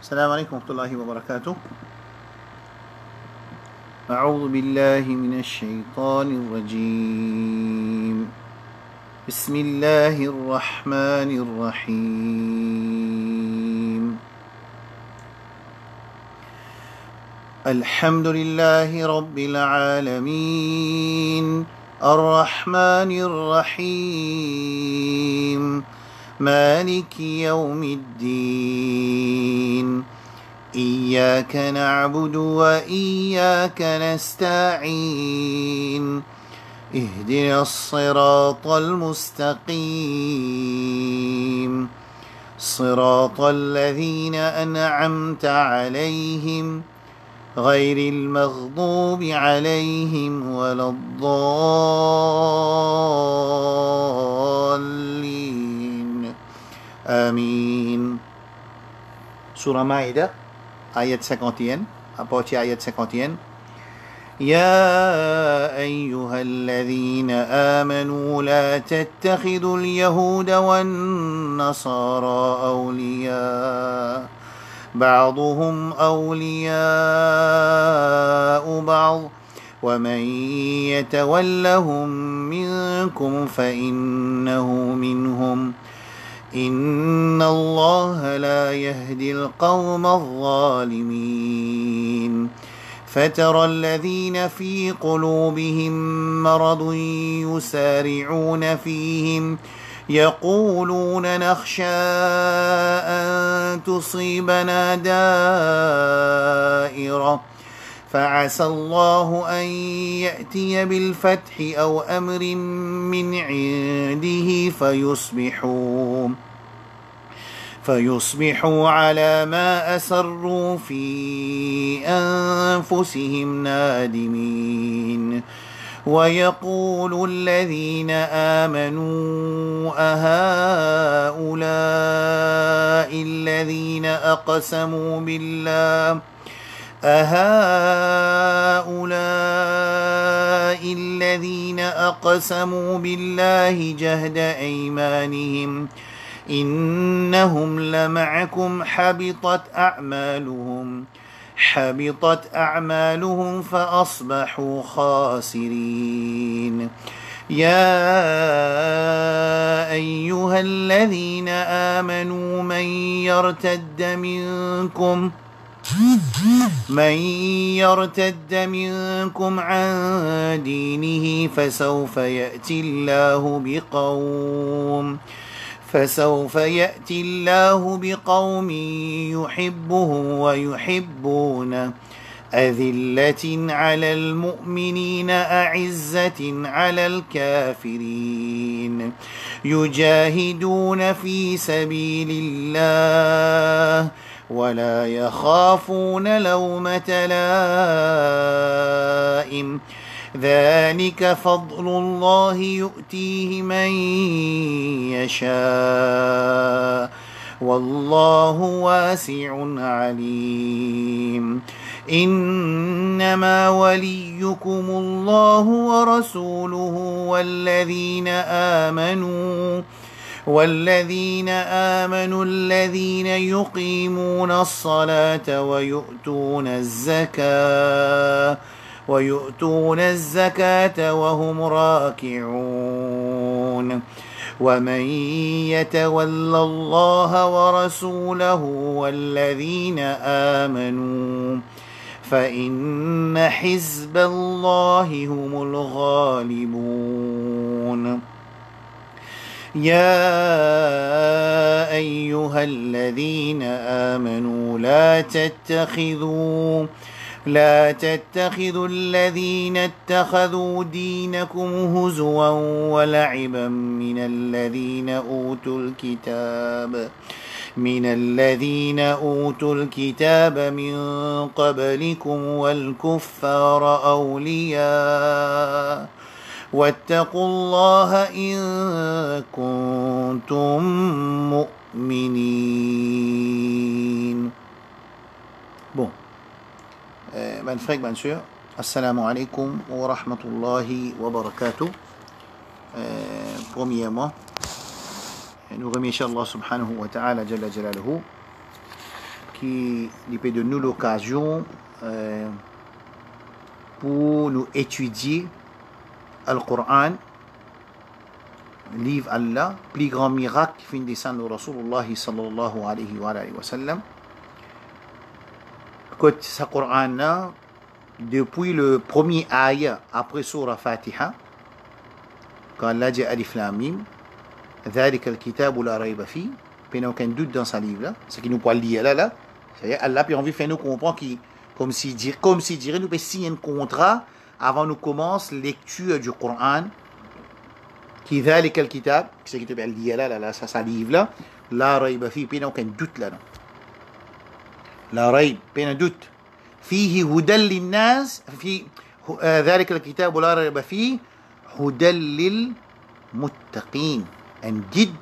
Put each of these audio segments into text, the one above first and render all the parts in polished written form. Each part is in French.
السلام عليكم ورحمة الله وبركاته. أعوذ بالله من الشيطان الرجيم. بسم الله الرحمن الرحيم. الحمد لله رب العالمين الرحمن الرحيم مالك يوم الدين إياك نعبد وإياك نستعين اهدنا الصراط المستقيم صراط الذين أنعمت عليهم غير المغضوب عليهم ولا الضالين آمين. Surah Ma'idah ayat 51. Apa baca ayat 51? يا أيها الذين آمنوا لا تتخذوا اليهود والنصارى أولياء بعضهم أولياء بعض ومن يتولهم منكم فإنه منهم إن الله لا يهدي القوم الظالمين. فترى الذين في قلوبهم مرض يسارعون فيهم يقولون نخشى أن تصيبنا دائرة فعسى الله أن يأتي بالفتح أو أمر من عنده فيصبحوا على ما أسروا في أنفسهم نادمين. ويقول الذين آمنوا أهؤلاء الذين أقسموا بالله جهد أيمانهم إنهم لمعكم حبطت أعمالهم فأصبحوا خاسرين. يا أيها الذين آمنوا من يرتد منكم عن دينه فسوف يأتي الله بقوم يحبهم ويحبونه أذلة على المؤمنين أعزة على الكافرين يجاهدون في سبيل الله ولا يخافون لومة لائم ذلك فضل الله يؤتيه من يشاء والله واسع عليم. إنما وليكم الله ورسوله والذين آمنوا الذين يقيمون الصلاة ويؤتون الزكاة وهم راكعون. ومن يتول الله ورسوله والذين آمنوا فإن حزب الله هم الغالبون. يا أيها الذين آمنوا لا تتخذوا الذين اتخذوا دينكم هزوا ولعبا من الذين أوتوا الكتاب من قبلكم والكفار أولياء واتقوا الله إن كنتم مؤمنين. Bon, ben frère, bien sûr. Assalamu alaikum wa rahmatullahi wa barakatuh. Premièrement, nous remercions Allah subhanahu wa ta'ala jalla jalaluhu qui peut donner nous l'occasion pour nous étudier le Coran, livre Allah, plus grand miracle qui fait descendre au Rasulullah sallallahu alayhi wa sallam. Quand ce Coran, depuis le premier ayah après Surah Fatiha, quand Allah dit Alif Lam Mim, ذلك الكتاب لا ريب فيه, puis il n'y a aucun doute dans ce livre-là, ce qui nous parle lire là, c'est-à-dire Allah puis envie de faire nous comprendre comme s'il dirait nous peut signer un contrat avant nous commence lecture du Coran, qui ذلك الكتاب, c'est qui te parle lire là, ça, ce livre-là, لا ريب فيه, puis il n'y a aucun doute là, لا ريب, puis il y a un doute, فيه هدى للناس, في ذلك الكتاب لا ريب فيه, هدى للمتقين, un guide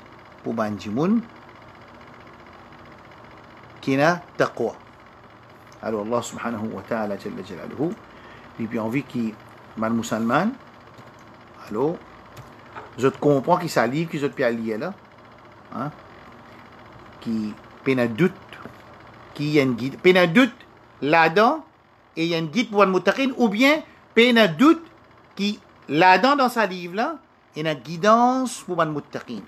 pour Banjimoun qui n'a taqwa. Alors Allah subhanahu wa ta'ala jalla jalaluhu, et puis envie qui mal musulman, alors je comprends qui ça livre qui je peux lire là, hein, qui peine doute, qui y a un guide, peine doute là-dedans et il y a un guide pour le muttaqin, ou bien peine doute qui là-dedans dans sa livre là et une guidance pour le muttaqin.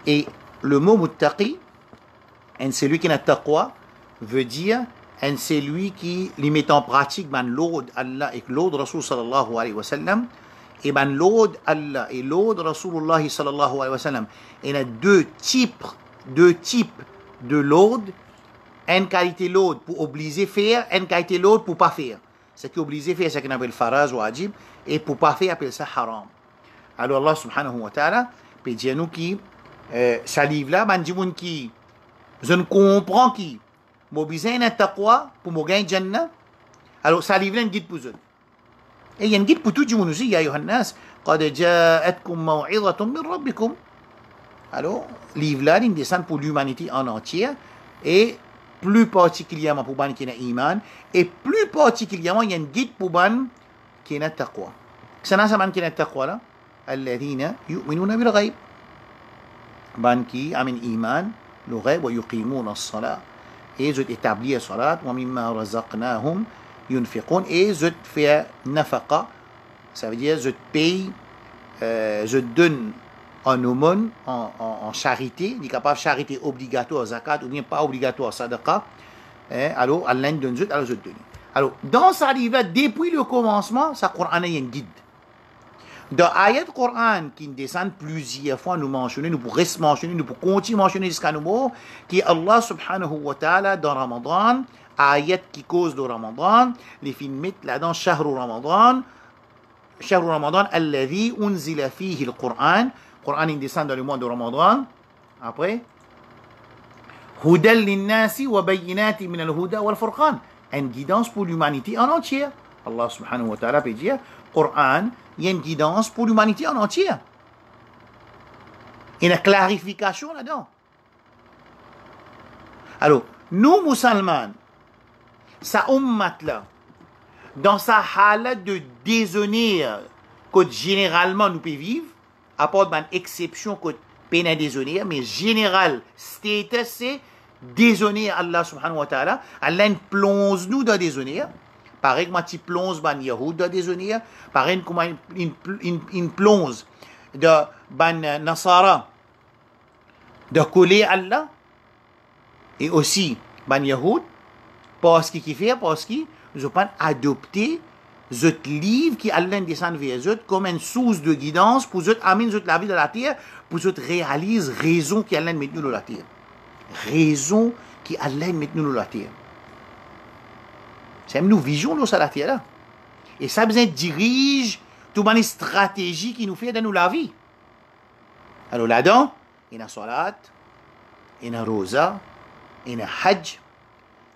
Et le mot muttaqi, c'est lui qui n'a taqwa, veut dire c'est lui qui les met en pratique l'ordre Allah et l'ordre Rasul sallallahu alayhi wa sallam, et l'ordre Allah et l'ordre Rasulullah sallallahu alayhi wa sallam. Il y a deux types de l'ordre, une qualité l'ordre pour obliger faire, une qualité l'ordre pour pas faire. Ce qui est obligé faire, c'est ce qu'on appelle faraz ou wajib, et pour pas faire, appelle ça haram. Alors Allah subhanahu wa ta'ala peut dire nous qui ce livre-là, qui je ne comprends qui mobiliser un taqwa pour me gagner Jannah. Alors ce livre-là est un guide pour eux. Et il y a un guide pour tout le monde aussi. Ya ayyuhannas, qad ja'atkum maw'izatun min rabbikum. Alors, le livre-là, il descend pour l'humanité en entière, et plus particulièrement pour les qui ont iman, et plus particulièrement, il y a un guide pour les qui ont taqwa. C'est ça qui ont taqwa là? الذين يؤمنون بالغيب. ban qui ont iman, le ghaib, wa yuqimuna as-salat. Et ils établissent la salat, wa mimma razaqnahum yunfiqun. Et ils font nafaqa, ça veut dire ils payent, je donne en aumône, en charité, il est capable de charité obligatoire, zakat, ou bien pas obligatoire, sadaqa. Alors, Allah donne zut, alors je donne. Alors, dans ce livre, depuis le commencement, ça Coran est un guide. Dans l'ayat Coran qui descend plusieurs fois, nous mentionnons, nous pourrons rester mentionner, nous pourrons continuer à mentionner jusqu'à nouveau, qui est Allah subhanahu wa ta'ala dans Ramadan, ayat qui cause de Ramadan, les films mettent là-dedans, Shahru Ramadan, alladhi unzila fihi al-Qur'an. Coran il descend dans le mois de Ramadan. Après, Hudal linnasi wa bayyinati min al-huda wal furqan. Une guidance pour l'humanité en entière. Allah subhanahu wa ta'ala peut dire, Coran, il y a une guidance pour l'humanité en entière. Il y a une clarification là-dedans. Alors, nous musulmans, sa ummat là, dans sa halat de déshonneur que généralement nous pouvons vivre, à part d'une exception que peine à déshonneur, mais général, status, c'est déshonneur Allah subhanahu wa ta'ala. Allah plonge nous dans déshonneur. Pareil que tu plonges dans Yahoud dans déshonneur. Pareil comme il plonge dans Nasara de coller Allah. Et aussi dans Yahoud, parce qu'il fait, parce qu'ils ont adopté ce livre qui Allah descend vers eux comme une source de guidance pour eux amener la vie de la terre, pour eux réaliser raison qui Allah met nous dans la terre. Raison qui Allah met nous dans la terre. C'est nous vision dans la terre là. Et ça besoin dirige toute une stratégie qui nous fait dans la vie. Alors là-dedans, il y a salat, il y a rosa, il y a hajj,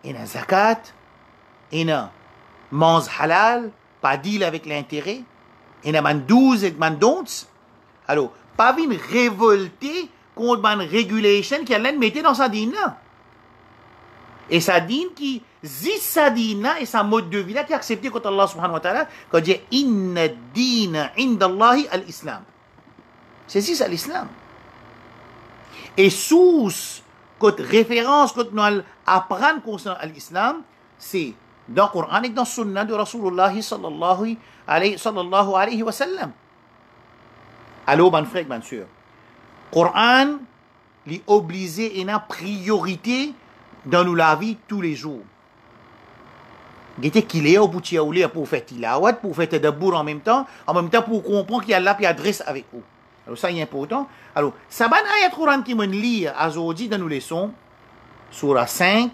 il y a zakat, il y a mange halal, pas deal avec l'intérêt, il y a 12 et 12. Alors, pas venir révolter contre une régulation qui Allah mettait dans sa dîne là. Et sa dîne qui zis sa dîne là et sa mode de vie là qui est accepté contre Allah subhanahu wa ta'ala, quand dit inna dîna indallahi al-islam. C'est ça l'islam. Et source Côte référence, côte nous apprendre concernant l'islam, c'est dans le Coran et dans le Sunna de Rasulullah sallallahu alayhi wa sallam. Alors, mon frère, bien sûr, Coran, est obligé et une priorité dans nous la vie tous les jours. Gete qu'il est au bout de pour faire tilawat, pour faire tadabour en même temps pour comprendre qu'il y a là puis adresse avec vous. Alors ça est important. Alors, ça ban ayat Quran qui me lit aujourd'hui dans nos leçons, surah 5,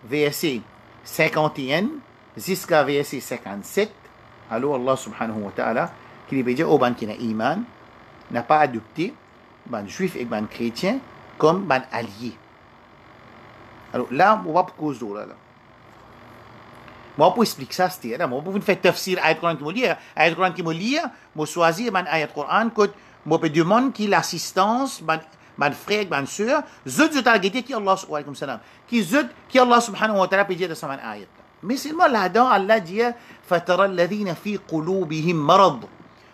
verset 51 jusqu'à verset 57. Alors Allah subhanahu wa ta'ala, qui veut dire au ban qui n'a iman, n'a pas adopté ban juif et ban chrétien comme ban alliés. Alors là, on va pour cause d'eau là. Moi, pour expliquer ça, c'est là. Moi, pour vous faire tafsir ayat Quran qui me lit, ayat Quran qui me lit, moi choisir ban ayat Quran que moi peux demander qui l'assistance ban frère, ban sœur, zut targeté qui Allah wa alaykum salam, qui Allah subhanahu wa ta'ala peut dire dans sa ayat. Mais seulement là-dedans, Allah dit fatara alladhina fi qulubihim marad.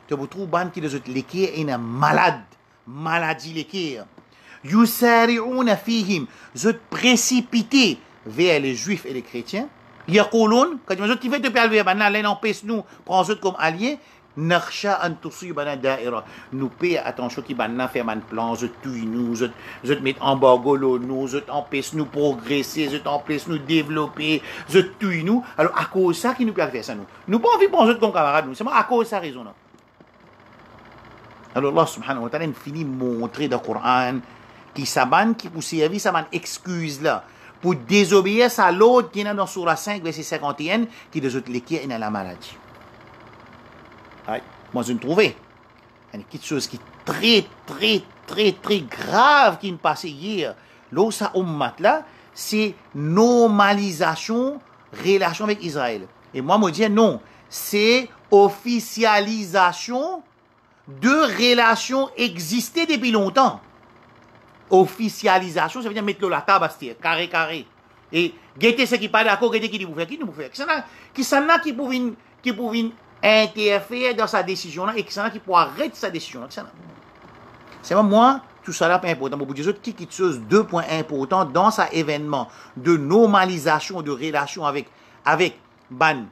Tu vous trouves ban qui les autres l'équerre est malade, maladie l'équerre. Yusari'una fihim, zut précipité vers les juifs et les chrétiens. Yaqulun, quand ils qui fait de parler maintenant, l'un empêche nous prendre comme alliés. Nakhsha an tusibana da'ira. Nous paye attention qui maintenant fait man plan, je tue nous, je mettre embargo nous, je empêche nous progresser, je empêche nous développer, je tue nous. Alors à cause ça qui nous peut faire ça nous. Nous pas envie de prendre comme camarades nous, c'est moi à cause ça raison. Alors Allah subhanahu wa ta'ala finit montrer dans le Coran qui s'aban qui pour servir ça man excuse là pour désobéir à l'autre qui est dans surah 5 verset 51 qui des autres qui est dans la maladie. Moi, je me trouvais quelque chose qui est très grave qui me passait hier. Là, ça, là, c'est normalisation relation avec Israël. Et moi, je me dis non, c'est officialisation de relations existées depuis longtemps. Officialisation, ça veut dire mettre la table, carré. Et guetter ceux qui ne sont pas d'accord, guetter qui nous fait, qui s'en a qui pouvait interférer dans sa décision là et qui pourra arrêter sa décision là. C'est moi, tout ça là pas important. Pour dire qui chose 2 points importants dans sa événement de normalisation de relation avec ban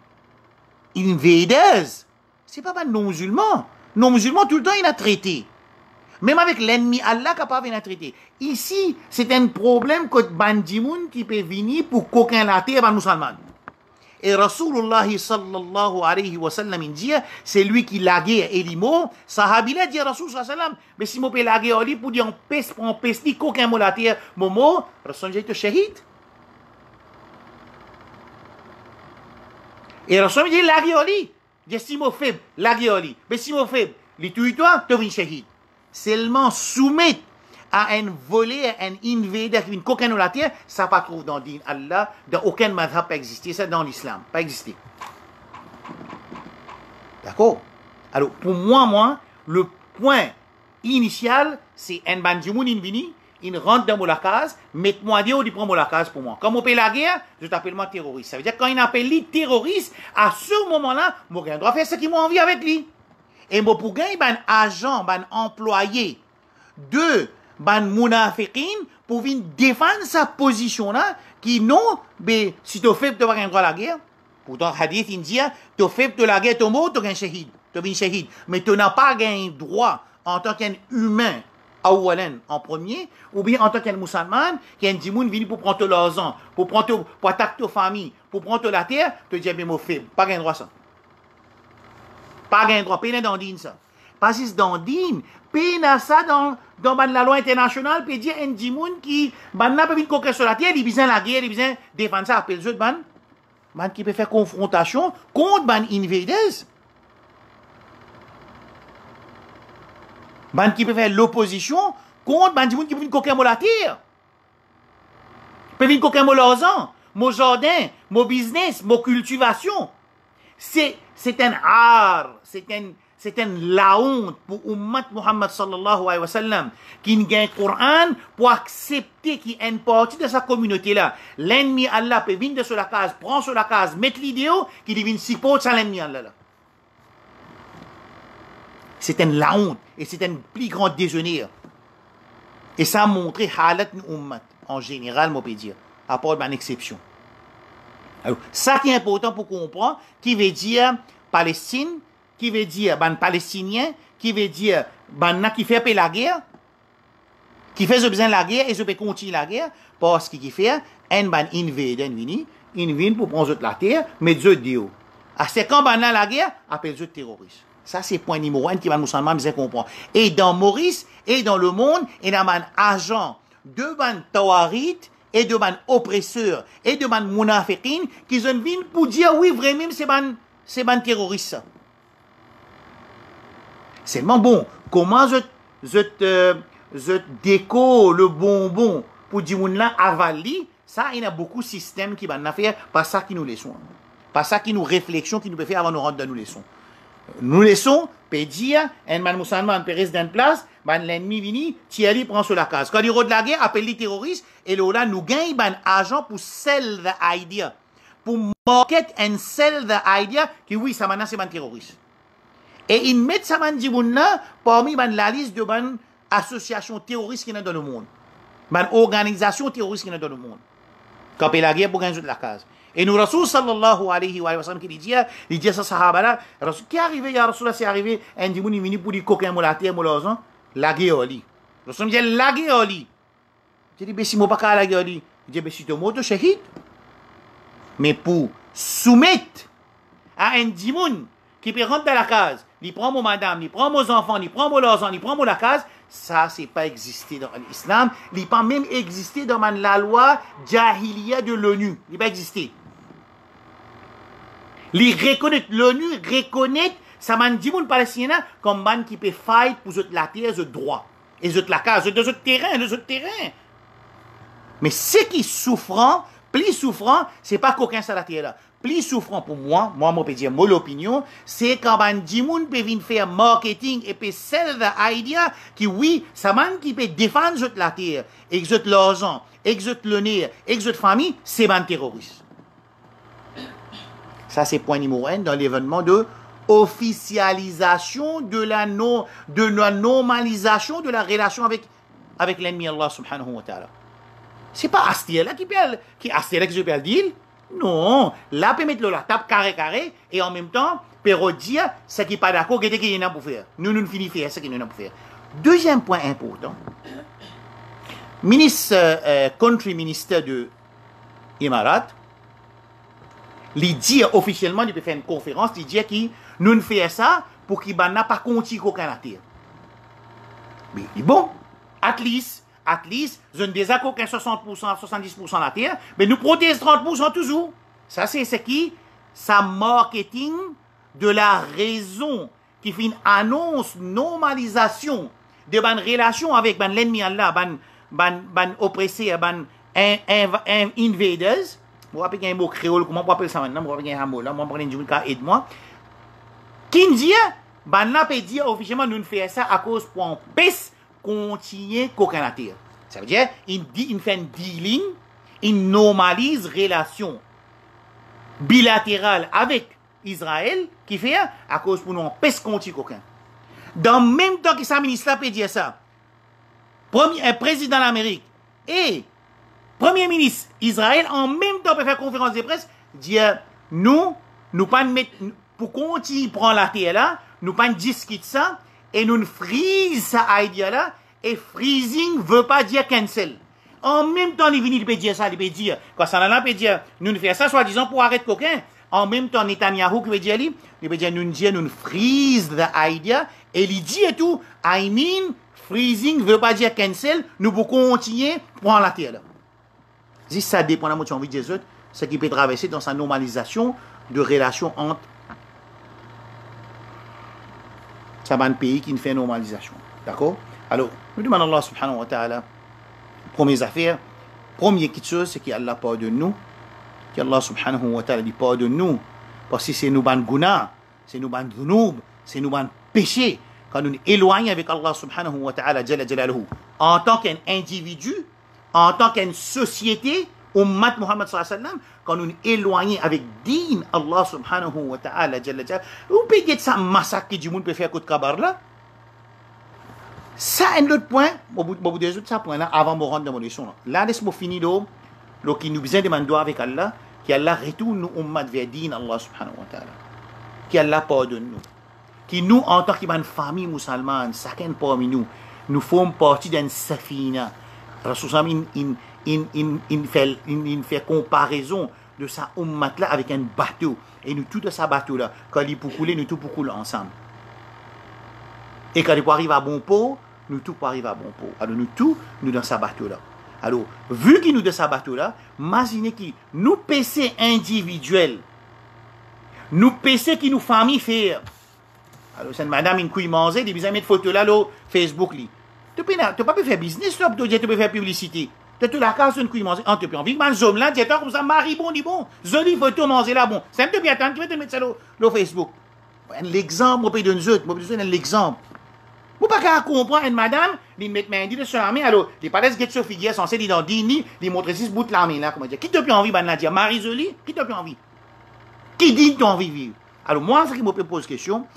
invaders. C'est pas ban non-musulmans. Non-musulmans tout le temps il a traité. Même avec l'ennemi Allah capable de traiter. Ici, c'est un problème que ban dimoun qui peut venir pour qu'aucun la terre ban musulman. Et Rasulullah sallallahu alayhi wa sallam dit, c'est lui qui la guerre et l'imo. Sahabila dit Rasul sallallahu alayhi wa sallam, mais si je peux la guerre, pour dire on pèse ni qu'aucun mot la terre, mon mot, Rasul dit shahid. Et Rasul dit la guerre, dit si je faible, la guerre, mais si je faible, les tuis-toi, tu viens shahid. Seulement soumettre à un volé, à un invader qui vient coquin dans la terre, ça ne pas trouve dans din Allah, dans aucun madhab pas existé, ça dans l'islam, pas existé. D'accord? Alors, pour moi, le point initial, c'est un bandimoun invini, il rentre dans la case, mettez-moi Dieu, il prend la case pour moi. Comme on paye la guerre, je t'appelle moi terroriste. Ça veut dire quand il appelle lui terroriste, à ce moment-là, je dois faire ce qu'il m'a envie avec lui. Et moi, pour gagner un agent, un employé de ban munafiqin pour venir défendre sa position là qui non mais si tu fais tu vas gagner droit à la guerre pourtant hadith il dit tu fais de la guerre tu mort tu gagnes shahid tu viens shahid mais tu n'as pas gagné droit en tant qu'un humain en premier ou bien en tant qu'un musulman qui est un dimoun venu pour prendre l'argent pour attaquer ta famille pour prendre la terre tu dis mais moi faible pas gagner droit ça pas gagner droit peine dans din ça parce que dans din peine ça dans la loi internationale, peut dire un dimoun qui, n'a pas vu conquérir sur la terre, il besoin la guerre, il besoin défendre ça, appelle les ban qui peut faire confrontation contre ban invaders. Ban qui peut faire l'opposition contre ban dimoun qui peut venir conquérir la terre. Peut venir conquérir l'argent, mon jardin, mon business, mon cultivation. C'est un art, c'est la honte pour Ummat Muhammad sallallahu alayhi wa sallam qui n'a un Coran pour accepter qu'il y a une partie de sa communauté là. L'ennemi Allah peut venir sur la case, prendre sur la case, mettre l'idéo qui devient si pauvre sans l'ennemi Allah là. C'est la honte et c'est un plus grand déshonneur. Et ça a montré halat Ummat. en général, moi, peut dire, à part une exception. Alors, ça qui est important pour comprendre, qui veut dire Palestine, qui veut dire ban palestinien, qui veut dire ban qui fait la guerre, qui fait besoin de la guerre et se peut continuer la guerre, parce qu'il fait un ban invader vini pour prendre la terre, mais Dieu dit, à ce quand ban la guerre, appelle Dieu terroriste. Ça, c'est le point numéro 1 qui va nous seulement bien comprendre. Et dans Maurice, et dans le monde, il y a un agent de ban tawarit, et de ban oppresseurs, et de ban munafiqin, qui sont venus pour dire, oui, vraiment, c'est ban terroriste. Seulement bon, comment je déco le bonbon pour dire moun là avali, ça il y a beaucoup de systèmes qui vont faire, pas ça qui nous laissons. Pas ça qui nous réflexion qui nous peut faire avant de nous rendre dans nous laissons. Nous laissons, peut dire, un man musulman peut rester dans place, l'ennemi vini, Thierry prend sur la case. Quand il y de la guerre, appelle les terroristes, et là, nous gagnons un agent pour sell the idea. Pour market and sell the idea, que oui, ça maintenant c'est un terroriste. Et ils mettent ça là parmi la liste de associations terroristes qui sont dans le monde. Organisations terroristes qui sont dans le monde. Quand il y a la guerre pour gagner la case. Et nous, Rasoul sallallahu alayhi wa sallam, qui dit à sa sahaba là, qui est arrivé, ya Rasoul, c'est arrivé, un dimoun est venu pour dire coquin moula terre, moula, la guerre oli. Rasoul me dit, la guerre oli. Je dis, mais si moi pas la guerre oli, je dis, mais si tu es mort, tu es shahid. Mais pour soumettre à un dimoun qui peut rentrer dans la case, il prend mon madame, il prend mes enfants, il prend mon l'argent, il prend mon la case, ça, c'est pas existé dans l'islam. Il n'a pas même existé dans la loi jahiliya de l'ONU. Il n'a pas existé. L'ONU reconnaît ça m'a dit mon palestinien comme man qui peut fight pour la terre, le droit. Et la case, de terrain. Mais ce qui est souffrant, plus souffrant, c'est pas qu'aucun ça la terre là. Plus souffrant pour moi peux dire mon opinion, c'est quand man dit moun peut venir faire marketing et peut sell the idea qui oui, ça man qui peut défendre la terre, exote l'argent, exote le nez, exote famille, c'est man terroriste. Ça, c'est point numéro 1 dans l'événement de officialisation de la normalisation de la relation avec l'ennemi Allah subhanahu wa ta'ala. C'est pas Astia là qui peut le dire. Non, là, peut mettre la table carré et en même temps, peut dire ce qui n'est pas d'accord, qu'est-ce qu'il y a pour faire. Nous finissons faire ce qu'il y a pour faire. Deuxième point important. Country minister de Émirats, il dit officiellement, il peut faire une conférence, il dit que nous faisons ça pour qu'il n'a pas continué qu'aucun la terre. Mais bon, at least, je ne désaccord qu'aucun 60%, 70% la terre, mais nous protestons 30% toujours. Ça, c'est ce qui, ça marketing de la raison qui fait une annonce, normalisation de bonne relation avec l'ennemi Allah, ban oppressé, invaders. Je vais appeler un mot créole, comment on peut appeler ça maintenant? Je vais appeler un mot là, je vais prendre une journée, aide-moi. Qui dit, là peut dire officiellement, nous faisons ça à cause pour un pèse continuer qu'aucun la terre. Ça veut dire, il fait un dealing, il normalise relation bilatérale avec Israël, qui fait à cause pour nous un pèse continuer qu'aucun. Dans le même temps que ça, ministre là peut dire ça, un président de l'Amérique et Premier ministre Israël, en même temps, peut faire conférence de presse, dire, nous pas mettre, pour continuer prendre la terre là, nous pas discuter ça, et nous freeze ça idea là, et freezing veut pas dire cancel. En même temps, il peut dire ça, il peut dire, quand ça là, peut dire, nous faisons ça, soi-disant, pour arrêter coquin. En même temps, Netanyahu, qui veut dire, il peut dire, nous freeze the idea, et il dit et tout, I mean, freezing veut pas dire cancel, nous pouvons continuer prendre la terre là. Si ça dépend de la motion de Jésus, ce qui peut traverser dans sa normalisation de relations entre ça va un pays qui fait normalisation. D'accord? Alors, nous demandons Allah subhanahu wa ta'ala, première affaire, première chose, c'est qu'Allah pardonne nous, qu'Allah subhanahu wa ta'ala dit pardonne nous, parce que c'est nous ban guna, c'est nous ban dhunoub, c'est nous ban péché, quand nous nous éloignons avec Allah subhanahu wa ta'ala, jalla jalaluhu, en tant qu'un individu, en tant qu'une société, Ummat Muhammad sallallahu alayhi wa sallam, quand nous nous éloignons avec din Allah subhanahu wa ta'ala, jalla jalaluhu, vous pouvez dire ça massacre que du monde peut faire côté kabar là? Ça, un autre point, au bout des autres, ça point là, avant de rentrer dans mon leçon. Là, laisse-moi finir là, qui nous besoin de demander avec Allah, qui Allah retourne nous ummat vers din Allah subhanahu wa ta'ala. Qui Allah pardonne nous. Qui nous, en tant qu'une famille musulmane, chacun parmi nous, nous formons partie d'une safina. Rasul il fait comparaison de sa ummat là avec un bateau. Et nous, tout de ce bateau là, quand il peut couler, nous tout pour couler ensemble. Et quand il peut arriver à bon port, nous tout pour arriver à bon port. Alors nous tout, nous dans ce bateau là. Alors, vu qu'il nous dans ce bateau là, imaginez que nous PC individuels, nous PC qui nous famille faire. Alors, c'est une madame une couille manger, des bisous mettre photo là, là, Facebook li. Tu peux pas faire business, là, tu peux faire publicité. Tu as la case d'une couille manger. En tout cas, envie que zoom là, dis-toi comme ça, Marie bon, dit bon. Jolie photo manger là, bon. C'est un peu bien attendre, tu vas te mettre ça là, Facebook. L'exemple, on peut donner l'exemple. Vous ne pouvez pas comprendre une madame, il met main dit sur la main, alors, les palais get sur figure, censé dire dans dini, il montre 6 bouts de la main là, comment dire. Qui t'a plus envie, ben là, dire Marie jolie, qui t'a plus envie? Qui dit t'as envie de vivre? Alors, moi, ce qui me pose question,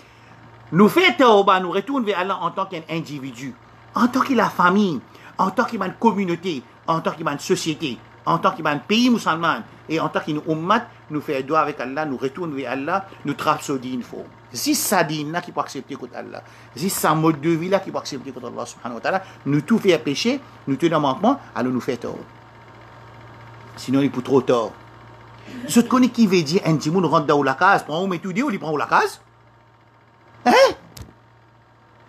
nous fait tauba, nous retourne vers Allah en tant qu'individu, en tant que la famille, en tant qu'une communauté, en tant qu'une société, en tant qu'un pays musulman, et en tant qu'une ummat, nous fait doigt avec Allah, nous retourne vers Allah, nous trappe ce din faux. Si ça dit là qui peut accepter contre Allah, si ça mode de vie là qui peut accepter contre Allah subhanahu wa ta'ala, nous tout fait péché, nous tenons manquement, alors nous fait tort. Sinon il peut trop tort. Je te connais qui veut dire un petit monde rentre dans la case, prend ou met tout dit ou il prend la case? Hein?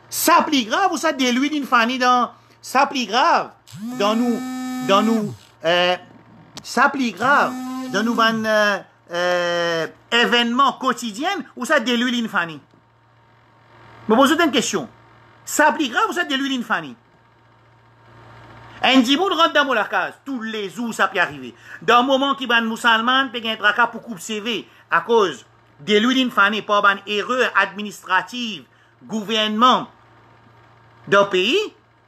Ça plus grave ou ça déluit d'une famille dans ça plus grave dans nous ça plus grave dans nous événements quotidiens ou ça déluit d'une famille. Je me pose une question. Ça plus grave ou ça déluit d'une famille? Un dimoun rentre dans la case, tous les jours ça peut arriver. Dans le moment qui ban musulman, peut y un tracas pour couper CV à cause de lui d'une famille, pas ban erreur administrative, gouvernement d'un pays.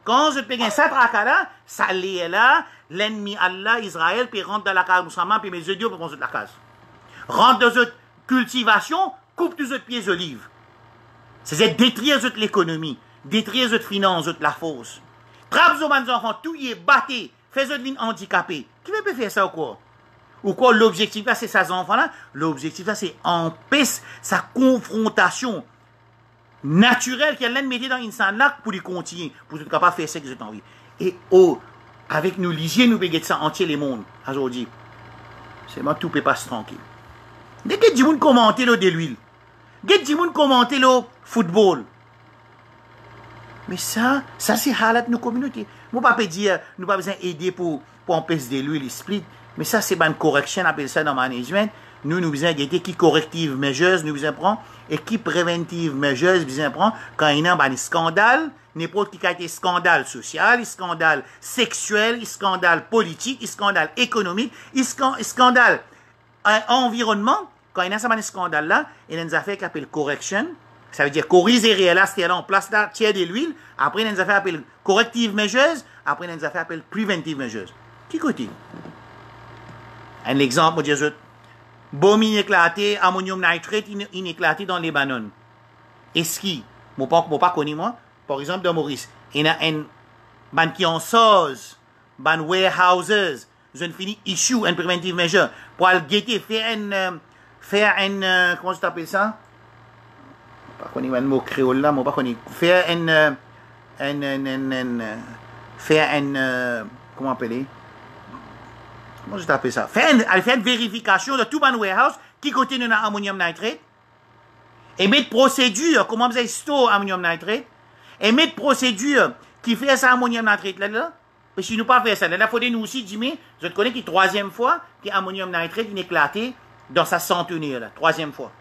Quand je peux gagner ça tracas là, ça l'est là, l'ennemi Allah, Israël, peut rentrer dans la case musulman, puis mes yeux pour construire la case. Rentre dans cette cultivation, coupe tous les pieds d'olive. C'est détruire l'économie, détruire les finances, la force. Trappe les enfants, tout y est batté, fait les vie handicapés. Qui peut faire ça ou quoi? Ou quoi, l'objectif là, c'est ces enfants-là? L'objectif là, c'est empêcher sa confrontation naturelle qu'elle a mis dans l'insan là pour les continuer, pour être capable de faire ce que j'ai envie. Et avec nous, lisier, nous pouvons ça entier les mondes. Aujourd'hui, c'est moi tout peut pas se tranquille. Dès que du monde commenter de l'huile, dès que du monde commenter le football. Mais ça c'est halat nos communautés. Moi pas dire nous pas besoin aider pour empêcher de l'huile split, mais ça c'est une correction, on appelle ça dans le management. Nous besoin d'aider qui corrective measures, nous besoin prendre et qui préventive measures, besoin prendre quand il y a un scandale, n'importe qui a été scandale social, scandale sexuel, scandale politique, scandale économique, scandale environnement. Quand il y a un scandale là, il y a une affaire qui s'appelle correction. Ça veut dire corriger réel, c'est en place là, tiers de l'huile. Après, il y a une affaire qui s'appelle corrective measures. Après, il y a une affaire qui s'appelle preventive measures. Qui côté? Un exemple, je dis, bombe éclaté, ammonium nitrate, il éclaté dans le Libanon. Est-ce qu'il, je ne pas connaître moi, par exemple, dans Maurice, il y a un ban qui en sauce, ban warehouses, je ne finis issue, un preventive measure, pour aller guetter, faire un, comment tu appelles ça? Je ne connais pas un mot créole là, je ne connais pas. Faire comment appeler? Comment je t'appelle ça? Faire une vérification de tout le warehouse qui contient un ammonium nitrate. Et mettre procédure, comment vous avez store ammonium nitrate. Et mettre procédure qui fait ça ammonium nitrate là. Parce que si nous pas faire ça, là, il faut nous aussi dire, je te connais qui troisième fois, que ammonium nitrate est éclaté dans sa centenaire là, troisième fois.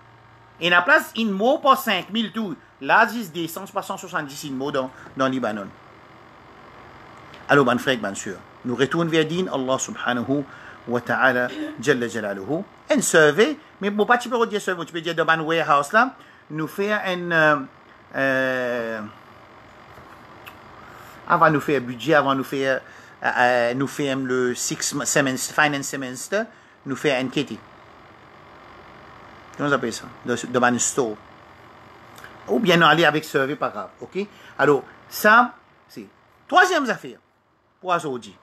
Et la place, il mot pas 5000 tout. Là, 10 descend, pas 170 mots dans le Libanon. Alors, ben frère, bien sûr, nous retournons vers din Allah subhanahu wa ta'ala, jalla jalaluhu. Un survey, mais bon, pas tu peux dire survey, tu peux dire dans un warehouse là, nous faire avant nous faire budget, avant nous faire le finance semester, nous faire enquête. Comment on appelle ça? Dans un store. Ou bien aller avec survey, pas grave. Ok? Alors, ça, Troisième affaire, pour aujourd'hui.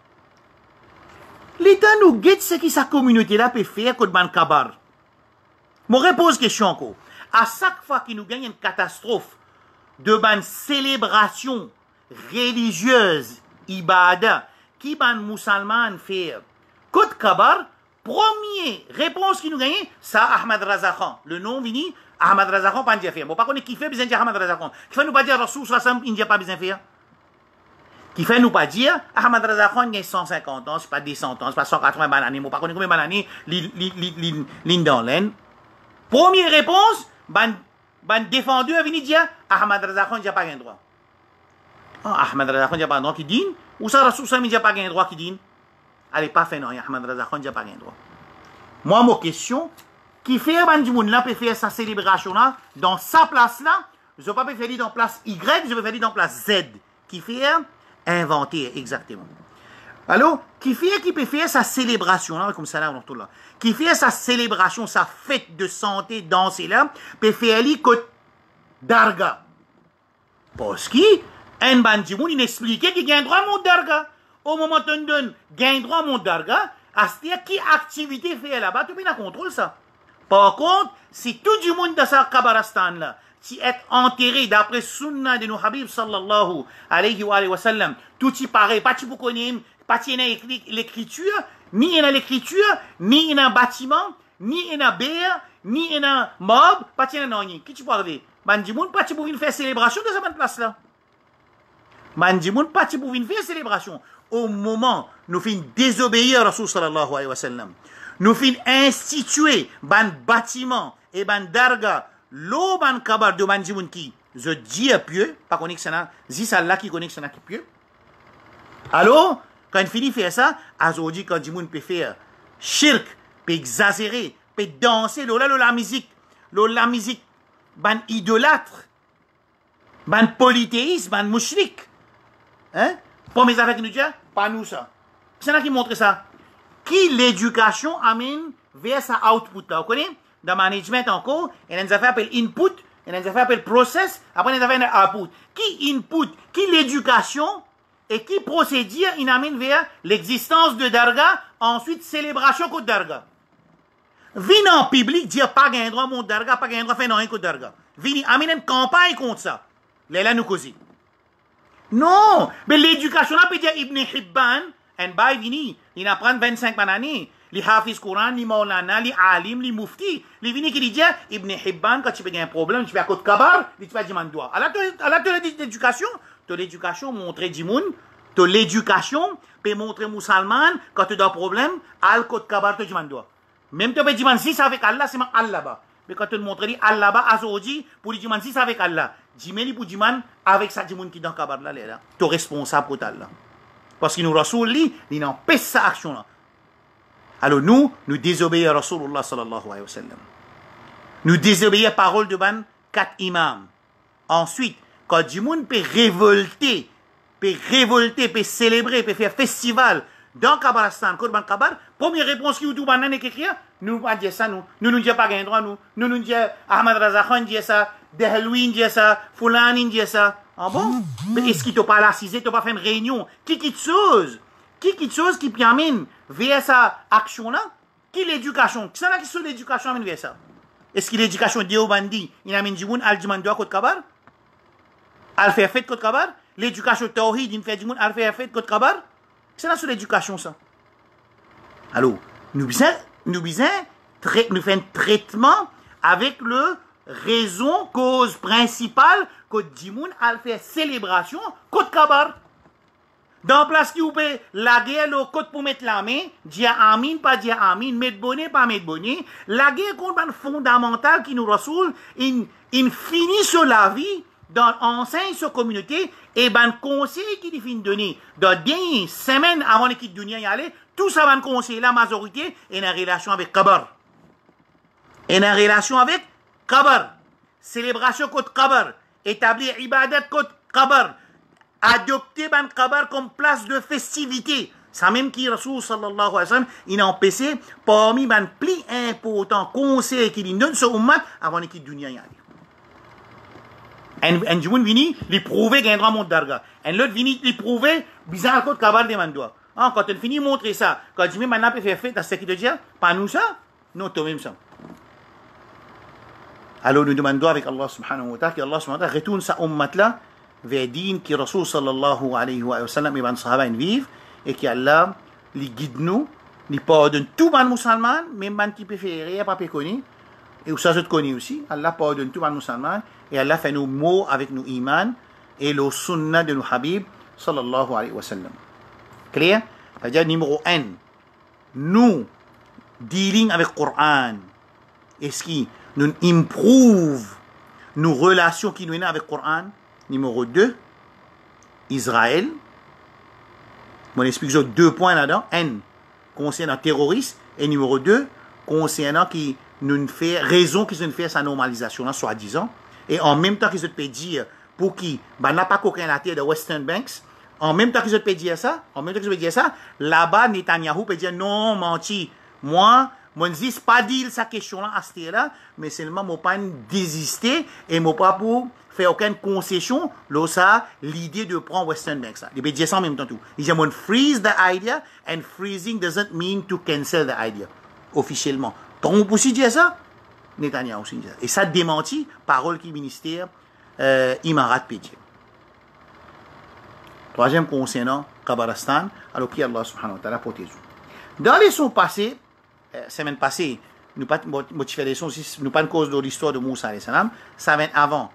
L'État nous guette ce que sa communauté là peut faire contre ban kabar. Je repose question encore. À chaque fois qu'il nous gagne une catastrophe de ban célébration religieuse, ibada, qui ban musulman faire contre kabar, première réponse qui nous gagne, ça Ahmad Raza Khan. Le nom vini, Ahmad Raza Khan pas bien faire. Bon, par contre, qui fait besoin de dire Ahmad Raza Khan? Qui fait nous pas dire Rasoul Sassam, il n'y a pas besoin de faire? Qui fait nous pas dire Ahmad Raza Khan a 150 ans, c'est pas 200 ans, c'est pas 180 bananes, moi, par contre, combien bananes, l'in dans l'aine. Première réponse, ban défendu a venu dire Ahmad Raza Khan n'a pas un droit. Ahmad Raza Khan n'a pas un droit qui dit, ou ça Rasoul Sassam n'a pas un droit qui dit. Allez, pas fait non, Ahmad Raza Khan n'a pas un droit. Moi, ma question, qui fait ban du monde là peut faire sa célébration là, dans sa place là, je ne vais pas faire dans place Y, je vais faire dans place Z. Qui fait inventer exactement. Alors, qui peut faire sa célébration là, comme ça là, on retourne là. Qui fait sa célébration, sa fête de santé, danser là, peut faire lui côté darga. Parce que, un ban du monde, il expliquait qu'il y a un droit à mon darga. Au moment où on donne, il y a un droit à mon darga, à ce qui activité fait là-bas, tu peux pas contrôler ça. Par contre, si tout le monde dans sa kabarastan là, si est enterré d'après sunna de nos habib sallallahu alayhi wa sallam, tout y paraît, pas tu peux connaître, pas tu y a l'écriture, ni y a l'écriture, ni y a un bâtiment, ni y a un bear, ni y a un mob, pas tu y a un rien. Qui tu peux arriver? Bandimoun, pas tu peux venir faire célébration de cette place là. Bandimoun, pas tu peux venir faire célébration. Au moment, nous finissons désobéir à Rasul sallallahu alayhi wa sallam. Nous finissons instituer ban bâtiment et ban darga, l'eau ban kabar de Bandimoun qui, je dis à pieux, pas qu'on est que ça n'a, zisalla qui connaît que ça n'a qui pieux. Alors, quand il finit de faire ça, aujourd'hui, quand Bandimoun peut faire shirk, peut exagérer, peut danser, la musique, ban idolâtre, ban polythéisme, ban mouchrik. Hein? Pour mes affaires qui nous disent, pas nous ça. C'est là qui montre ça. Qui l'éducation amène vers sa output là. Vous connaissez? Dans le management encore, il y a des affaires appellent input, il y a des affaires appellent process, après il y a des affaires output. Qui input, qui l'éducation et qui procédure, il amène vers l'existence de darga, ensuite célébration contre darga. Vini en public dire pas gain droit mon darga, pas gain droit faire non contre darga. Vini amène une campagne contre ça. Là nous causer. Non, mais l'éducation là peut dire Ibn Hibban, and by vini, il apprend 25 années. Les Hafiz Quran, les Maulana, les Alim, les Mufti, les vini qui dit Ibn Hibban, quand tu peux un problème, tu fais à côté kabar, tu vas dire mandoua. Alors, l'éducation montre du monde, l'éducation peut montrer musulman, quand tu as un problème, al côté kabar, tu dis mandoua. Même tu peux dire si c'est avec Allah, c'est Allah bas. Mais quand tu montres Allah bas, azodi, pour dire si c'est avec Allah. Dis-moi pour dire avec ça, dis-moi qui dans kabar là, tu es responsable pour Allah. Parce que nous, Rasoul, il n'empêche sa action là. Alors nous désobéissons à Rasulullah sallallahu alayhi wa sallam. Nous désobéissons à la parole de ban 4 imams. Ensuite, quand du monde peut révolter, peut célébrer, peut faire festival dans Kabaristan, quand ban Kabar, première réponse qui nous dit écrire, nous pas dire ça, nous disons pas gain droit, nous disons Ahmad Raza Khan dit ça, Dehelwin dit ça, Fulani dit ça. Ah bon? Mais est-ce qu'il t'a pas assisé, t'a pas fait une réunion? Qui chose qui amène vers sa action-là? Qui l'éducation? Qui c'est là qui sont l'éducation amène vers ça? Est-ce que l'éducation Deobandi, il amène du monde, al dimando à côté kabar? Al fait fête côté kabar? L'éducation Tawhid, il fait du monde, al fait fête côté kabar? C'est là sur l'éducation ça. Alors, nous faisons un traitement avec le raison, cause principale, que du monde al fait célébration côté kabar. Dans la place qui vous peut la guerre, le côté pour mettre la main, dire amin, pas dire amin, mettre bonnet, pas mettre bonnet. La guerre contre le fondamental qui nous ressoule, il finit sur la vie, dans l'enseigne sur la communauté, et ben conseil qui finit donner. Dans 10 semaines avant l'équipe de dunia y aller, tout ça va conseiller la majorité est en relation avec Kabar. Et en relation avec Kabar. Célébration contre Kabar. Établir ibadat contre Kabar. Adopter ban kabar comme place de festivité. Ça même qui Rasoul sallallahu alayhi wa sallam, il a empêché parmi ban plus important conseil qu'il donne sur ummat avant l'équipe dunia y aller. Un jumun vini, li prouver qu'il y a un droit monte d'arga. Un l'autre vini, li prouver, bizarre côté kabar de mandoa. Ah, quand on finit montrer ça, quand tu mets maintenant peut faire fait, t'as ce qui te dit, pas nous ça? Non, toi même ça. Alors nous demandons avec Allah subhanahu wa ta'ala, qu'Allah subhanahu wa ta'ala retourne sa ummat là, vers din qui Rasul sallallahu alayhi wa sallam et ban sahaba vivent, et qu'Allah les guide nous, les pardonne tout ban musulman, même ban qui peut faire rien, pas peut connaître, et ça je te connais aussi, Allah pardonne tout ban musulman, et Allah fait nos mots avec nos iman, et le sunnah de nos habib sallallahu alayhi wa sallam. Clair? C'est-à-dire numéro 1, nous, dealing avec le Coran, est-ce qui nous improve nos relations qui nous ont avec le Coran? Numéro 2, Israël. On explique 2 points là-dedans. Un, concernant le terrorisme. Et numéro 2, concernant qui nous fait raison qu'ils ont fait sa normalisation, là, soi-disant. Et en même temps qu'ils ont pu dire, pour qui, bah, n'a pas qu'aucun la terre de Western Banks, en même temps qu'ils ont pu dire ça, là-bas, Netanyahu peut dire, non, menti, moi, je ne dis pas dire sa question-là à ce terre-là, mais seulement, je ne pas désister et je ne pas pour faire aucune concession, là, ça, l'idée de prendre Western Banks. Il peut dire ça en même temps tout. Il dit, on freeze the idea, and freezing doesn't mean to cancel the idea, officiellement. Donc, on peut aussi dire ça? Netanyahu aussi dit ça. Et ça démentit, parole qui ministère, Imarat peut dire. Troisième concernant Kabaristan, alors qui Allah subhanahu wa ta'ala protège. Dans les sons passés, semaine passée, nous pas motiver les sons, nous pas une cause de l'histoire de Moussa alayhi salam, ça vient avant,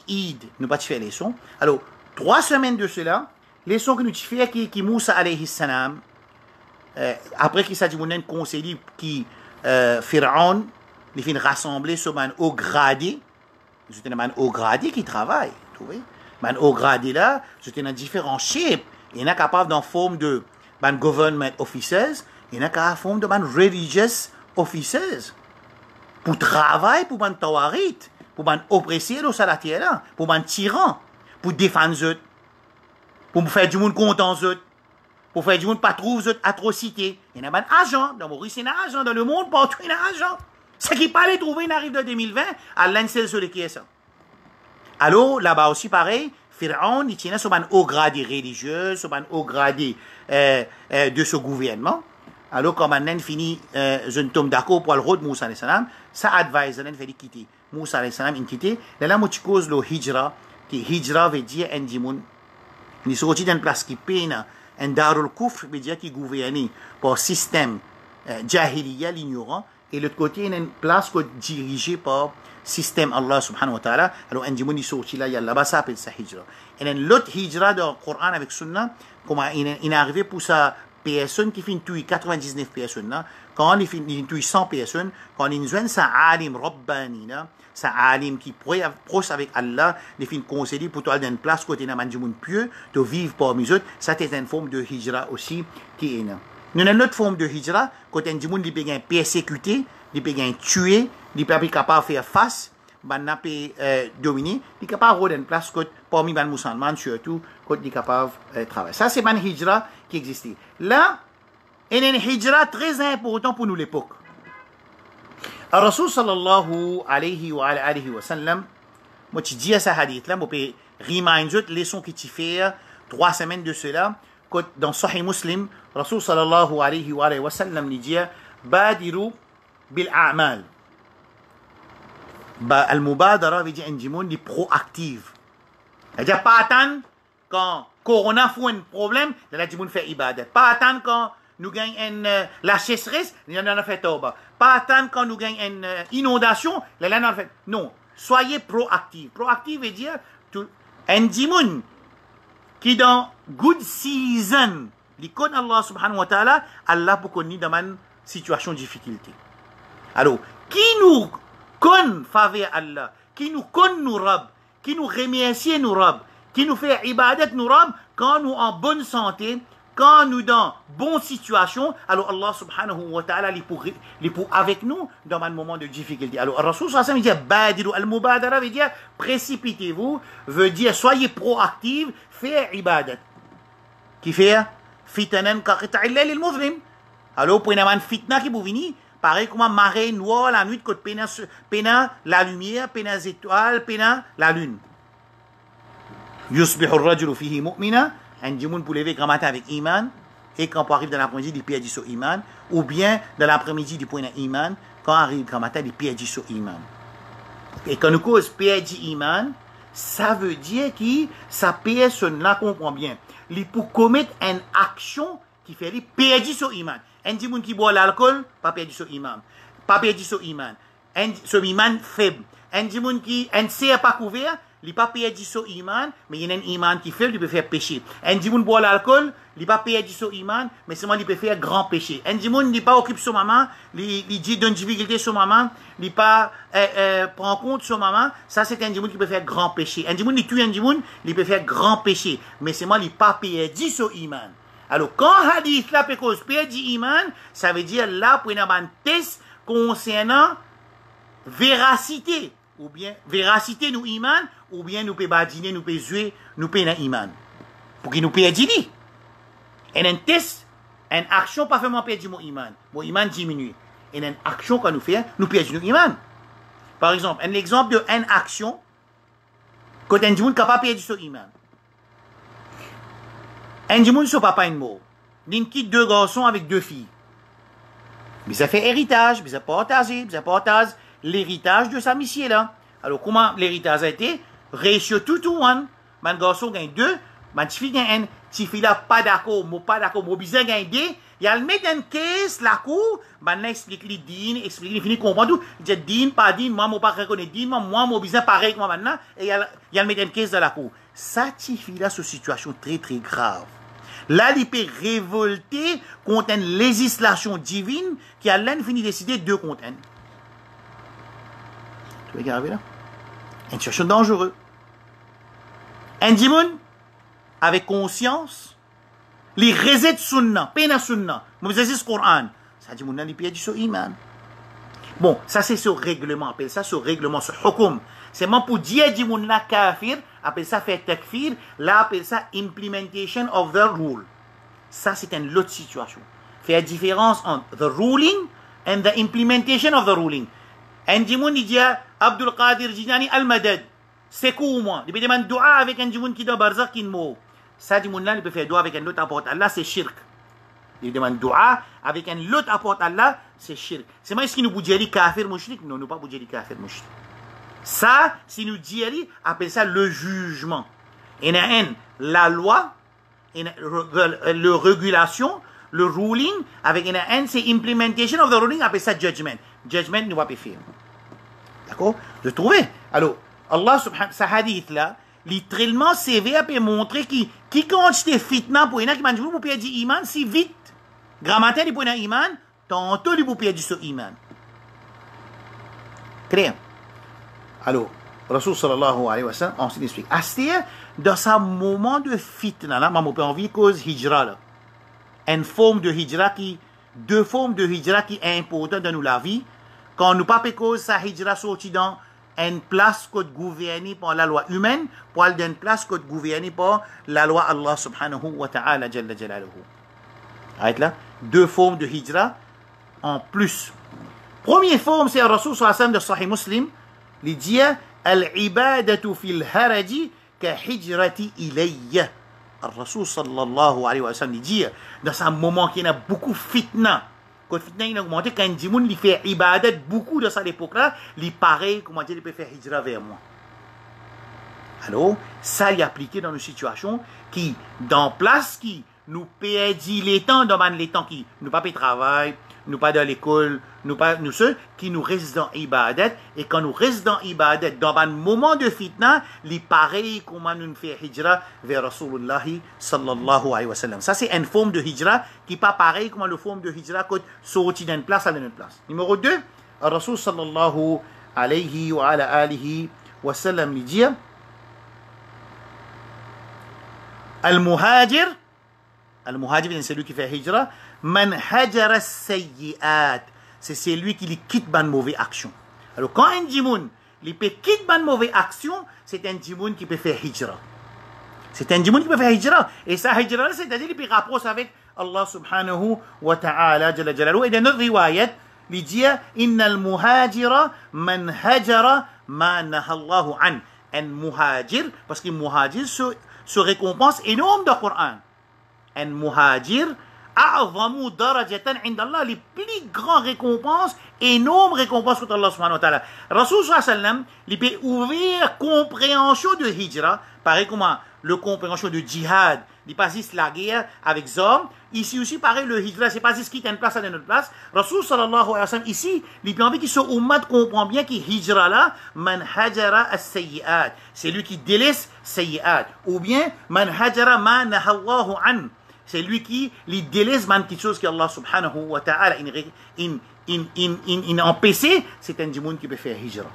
Eid, nous pas faire les sons. Alors, 3 semaines de cela, les sons que nous fait qui Moussa alayhi salam, après qu'il s'agit d'un conseiller qui Pharaon, il fait rassembler sur un haut gradé, c'est un haut gradé qui travaille, vous voyez? Man au gradé là, c'était dans différents shapes. Il y en a capable dans forme de government officers, il y en a capable forme de religious officers. Pour travailler, pour man tawarit, pour man oppresser le salatier là, pour man tyran, pour défendre eux, pour faire du monde content eux, pour faire du monde pas trouver eux atrocités. Il y en a agent, dans Maurice il y a un agent, dans le monde partout il y a un agent. Ce qui pas les trouver, il arrive de 2020, à l'insel sur les qui est ça. Alors, là-bas aussi, pareil, Pharaon, il tient sur un haut gradé religieux, sur un haut gradé de ce gouvernement. Alors, quand maintenant fini, je ne tombe d'accord pour le rôle de Moussa alayhi salam, ça advise, il fait quitter. Moussa alayhi salam, il quitte. Là, moi, tu causes le hijra, qui hijra veut dire un dimoun. Il se retrouve dans une place qui peine, un darul kufr veut dire qui gouverne par système jahiliya, l'ignorant, et l'autre côté, il y a une place dirigée par système Allah subhanahu wa ta'ala. Alors, un dimoun, il sortit là, il y a là-bas, ça appelle ça hijra. Et l'autre hijra dans le Coran avec Sunna, comment il est arrivé pour sa personne qui fait une touille 99 personnes, là, quand il fait une touille 100 personnes, quand il joint sa alim rabbani, sa alim qui proche avec Allah, il fait une conseiller pour toi dans une place côté d'un dimoun pieux, de vivre parmi eux, ça c'est une forme de hijra aussi qui est là. Nous avons une autre forme de hijra, quand un dimoun il peut être persécuté, il peut être tué, il peut être capable de faire face, il peut dominer, il est capable de une place parmi les musulmans, surtout quand il est capable de travailler. Ça, c'est une hijra qui existait. Là, il y a une hijra très importante pour nous l'époque. Le Rasul sallallahu alayhi wa sallam, moi je dis à ce hadith là, je peux reminder les leçons qui t'y fait 3 semaines de cela, dans Sahih Muslim, le Rasul sallallahu alayhi wa sallam dit Badiru bil a'mal. Al-mubadara veut dire un dimoun qui est proactif. C'est-à-dire pas attendre quand Corona fait un problème, le dimoun fait ibadat. Pas attendre quand nous gagnons la sécheresse, il y en a fait tauba. Pas attendre quand nous gagnons une inondation, il y en a fait. Non, soyez proactif. Proactif veut dire un dimoun qui dans good season, il connaît Allah subhanahu wa ta'ala, Allah pour qu'on dans une situation de difficulté. Alors, qui nous connaît faveur Allah, qui nous connaît nous rab, qui nous remercie nous rab, qui nous fait ibadat nous rab, quand nous en bonne santé, quand nous dans bonne situation, alors Allah subhanahu wa ta'ala est pour avec nous dans un moment de difficulté. Alors, Rasul sallallahu alayhi wa sallam dit Badiru al-mubadara veut dire précipitez-vous, veut dire soyez proactifs, faire ibadat. Qui fait fitanan ka qita'il layl al-muzlim. Alors, pour une fitna qui vous venir, pareil comme marée noire la nuit, quand pena la lumière, pena les étoiles, pena la lune. Yusbihu ar-rajulu fihi mu'mina, un djimoun pour lever grand matin avec iman, et quand on arrive dans l'après-midi, il perd sur iman, ou bien dans l'après-midi, il point iman, quand on arrive grand matin, il perd sur iman. Et quand nous cause perd iman, ça veut dire que ça personne là comprend bien. Il pour commettre une action qui fait lui perdre sur iman. Un djimoun qui boit l'alcool, pas perdre sur iman. Pas perdre sur iman. Un iman faible. Un djimoun qui ne sait pas couvert, il pas perdu sur iman, mais il y a un iman qui fait, il peut faire péché. Un djimoun boit l'alcool, il pas perdu sur iman, mais seulement il peut faire grand péché. Un djimoun il pas occupe son maman, il dit d'une difficulté sur maman, il pas prend compte sur maman, ça c'est un djimoun qui peut faire grand péché. Un djimoun il tue un djimoun, il peut faire grand péché, mais seulement il pas perdu sur iman. Alors quand hadith là peut cause perdu iman, ça veut dire là pour un test concernant véracité, ou bien véracité nous iman, ou bien nous pouvons badiner, nous pouvons jouer, nous pouvons iman. Pour qu'il nous perde dit. Et un test, une action pas vraiment perdu mon iman diminue. Et une action qu'on nous fait, nous perdons notre iman. Par exemple, un exemple de une action, quand un djimoun capable de perdre son iman. Un djimoun son papa est mort. Il quitte deux garçons avec deux filles. Mais ça fait héritage, mais ça partage l'héritage de sa mission là. Alors comment l'héritage a été? Ratio 2 to 1. Man garçon gagne 2, man fille gagne 1. Si fille là pas d'accord, moi pas d'accord, moi bizarre gagne 2. Il a le mettre une caisse la cour, man explique les din, explique les fini comprendre tout. Il dit din pas din, moi pas reconnaître din, moi bizarre pareil que moi maintenant et il a le mettre une caisse dans la cour. Ça fille là sur situation très très grave. Là, il peut révolter contre une législation divine qui a l'un fini décider de contre un. Tu vois qu'arriver là? Une situation dangereuse. Un djimoun, avec conscience, les reset sunna, pena sunna, moi c'est ce Coran. Ça dit, mon il peut sur iman. Bon, ça c'est ce règlement, appelle ça ce règlement, ce hukum. C'est même pour dire, djimoun la kafir, appelle ça faire takfir, là appelle ça implementation of the rule. Ça c'est une autre situation. Faire différence entre the ruling and the implementation of the ruling. Un djimoun il dit, Abdul Qadir Jilani al-Madad. C'est quoi moi? Il peut demander dua avec un djimoun qui doit barzak qui mot. Ça djimoun là, il peut faire dua avec un autre apporte Allah, c'est shirk. Il demande dua avec un autre apporte Allah, c'est shirk. C'est moi, est-ce qu'il nous boudjeri kafir mouchrik? Non, nous pas boudjeri kafir mouchrik. Ça, si nous disons, appelle ça le jugement. Il y a un, la loi, le régulation, le ruling, avec un, c'est implementation of the ruling, appelle ça judgment. Judgment, nous va pas faire. D'accord? Vous trouvez? Alors, Allah subhanahu sa hadith là, littéralement, CV a pu montrer qui quand j'étais fitna pour une qui m'a dit, vous pouvez dire iman si vite. Grammaire, il peut dire iman, tantôt, il peut dire ce iman. Clair? Alors, Rasul sallallahu alayhi wa sallam, on s'y explique. C'est-à-dire, dans ce moment de fitna, là, on peut envie cause hijra, là. Une forme de hijra deux formes de hijra qui est importante dans la vie. Quand nous pas cause sa hijra sorti dans une place qui est gouvernée par la loi humaine, pour aller dans une place qui est gouvernée par la loi Allah subhanahu wa ta'ala jalla jalaluhu. Arrête là. Deux formes de hijra en plus. Première forme, c'est Rasul sallallahu alayhi wa sallam de Sahih Muslim. Il dit al-ibadatu fil haraji ka hijrati ilayya. Rasul sallallahu alayhi wa sallam dit dans un moment qui a beaucoup fitna. Quand fitna il a augmenté, quand Djimoun il fait ibadat beaucoup de cette époque-là, il paraît, comment dire, il peut faire hijra vers moi. Alors, ça il est appliqué dans une situation qui, dans place qui nous perdit les temps, dans les temps qui nous pas travail, nous pas dans l'école, nous pas nous ceux qui nous restent dans ibadat et quand nous restons dans ibadat dans un moment de fitna, les pareil comment nous fait hijra vers Rasulullah sallallahu alayhi wa sallam. Ça c'est une forme de hijra qui pas pareil comme la forme de hijra quand sorti d'une place à une autre place. Numéro 2, Rasul sallallahu alayhi wa ala alihi wa sallam lui dit Al-Muhajir, c'est celui qui fait hijra. Man hajara as-sayyi'at, c'est celui qui quitte une mauvaise action. Alors quand un djimoun il peut quitter une mauvaise action, c'est un djimoun qui peut faire hijra. C'est un djimoun qui peut faire hijra. Et ça hijra, c'est-à-dire qu'il peut rapprocher avec Allah subhanahu wa ta'ala jalla jalaluhu. Et dans notre riwayat, il dit Inna al-muhajira man hajara ma nahallahu an. un muhajir, parce que muhajir se récompense énorme dans le Coran. Un muhajir, a'zamu darajatan inda Allah, les plus grandes récompenses, énormes récompenses contre Allah subhanahu wa ta'ala. Rasul sallallahu alayhi wa sallam, il peut ouvrir compréhension de hijra, pareil comme le compréhension de djihad, il pas juste la guerre avec hommes. Ici aussi, pareil, le hijra, c'est pas juste quitter une place à une autre place. Rasul sallallahu alayhi wa sallam, ici, il peut envie que ce ummat comprend bien que hijra là, man hajara as-sayyi'at, c'est lui qui délaisse sayyi'at. Ou bien, man hajara ma nahallahu an, c'est lui qui les délaisse man quelque chose que Allah subhanahu wa ta'ala in empêché, c'est un djimoun qui peut faire hijra.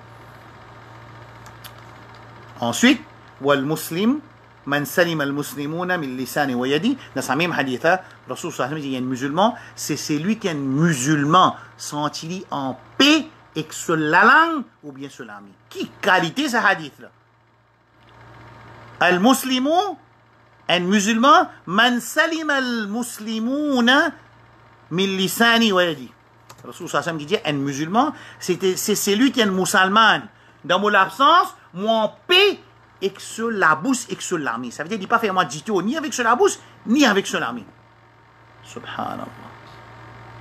Ensuite, wal muslim, man salim al muslimuna min lisani wa yadi, dans sa même hadith, Rasul sallallahu alayhi wa sallam dit, il y a un musulman, c'est celui qui est un musulman, senti en paix et que sur la langue ou bien sur l'ami. Qui qualité ce hadith là? Al muslimu, un musulman, man salim al muslimuna min lisani wa yadi. Rasul sallallahu alayhi wa sallam dit, un musulman, c'est celui qui est un musulman. Dans mon absence, moi en paix et que sur la bouche et que sur l'armée. Ça veut dire qu'il ne pas faire moi dito ni avec sur la bouche, ni avec sur l'armée. Subhanallah.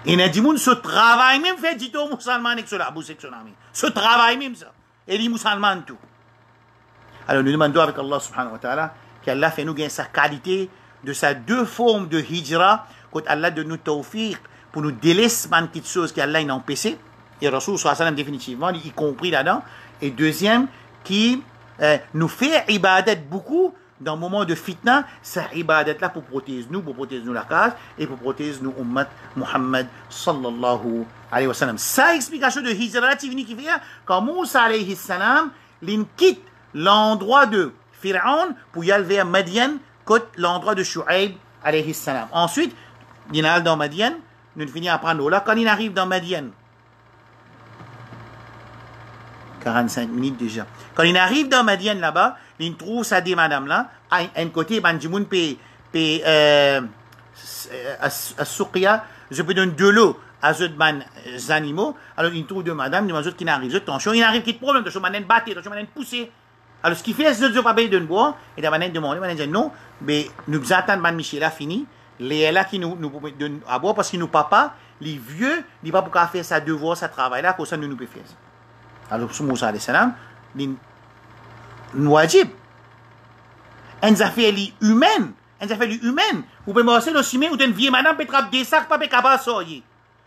Et il dit, ce travail même fait dito musulman avec sur la bouche et sur l'armée. Ce travail même ça. Et les musulmans tout. Alors nous demandons avec Allah subhanahu wa ta'ala qu'Allah fait nous gagner sa qualité de sa deux formes de hijra, qu'Allah donne nous tawfiq pour nous délaisser man petites choses qu'Allah a empêché. Et Rasul sallallahu alayhi wa sallam définitivement, y compris là-dedans. Et deuxième, qui nous fait ibadat beaucoup dans le moment de fitna, cette ibadat là pour protéger nous la case et pour protéger nous ummat Muhammad sallallahu alayhi wa sallam. Sa explication de hijra qui fait quand Moussa alayhi salam quitte l'endroit de Pharaon pour y aller vers Madian, côté l'endroit de Shu'aib alayhi salam. Ensuite, il est dans Madian, nous finissons à prendre là. Quand il arrive dans Madian, 45 minutes déjà. Quand il arrive dans Madian là-bas, il trouve sa des madame là, à un côté, Banjimoun Suqia, je peux donner de l'eau à ce animaux. Alors il trouve deux madames, des autres qui n'arrivent, attention, il arrive qui problème, attention, manen battre, attention, manen pousser. Alors ce qui fait, c'est que je ne pas payer de boire, et la manen demande, manen dit non, mais nous attendons man Michel a fini, les là qui nous donnent à boire parce que nous papa, les vieux, ils pas pour faire sa devoir, sa travail là, pour ça nous pouvons faire ça. Alors, Moussa alayhi salam, une wajib. Une affaire humaine. Une affaire humaine. Vous pouvez me le ciment ou une vieille madame peut attraper des sacs, pas capable de sortir.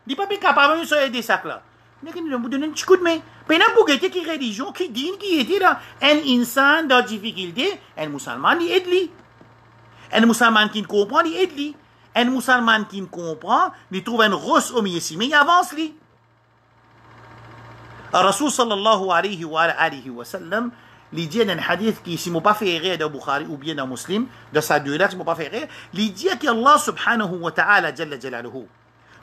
Il n'est pas capable de sortir des sacs là. Mais vous donnez un petit coup de main. Mais pour qui religion, qui dit, qui était là, un insan dans difficulté, un musulman, il aide lui. Un musulman qui ne comprend, il aide lui. Un musulman qui ne comprend, il trouve un rosse au milieu, mais il avance lui. Rasul sallallahu alayhi wa sallam, il dit dans un hadith qui ne m'a pas fait rire dans Bukhari ou bien dans Muslim, dans sa deux-là, qui ne m'a pas fait rire, il dit qu'Allah subhanahu wa ta'ala, jalla jalaluhu,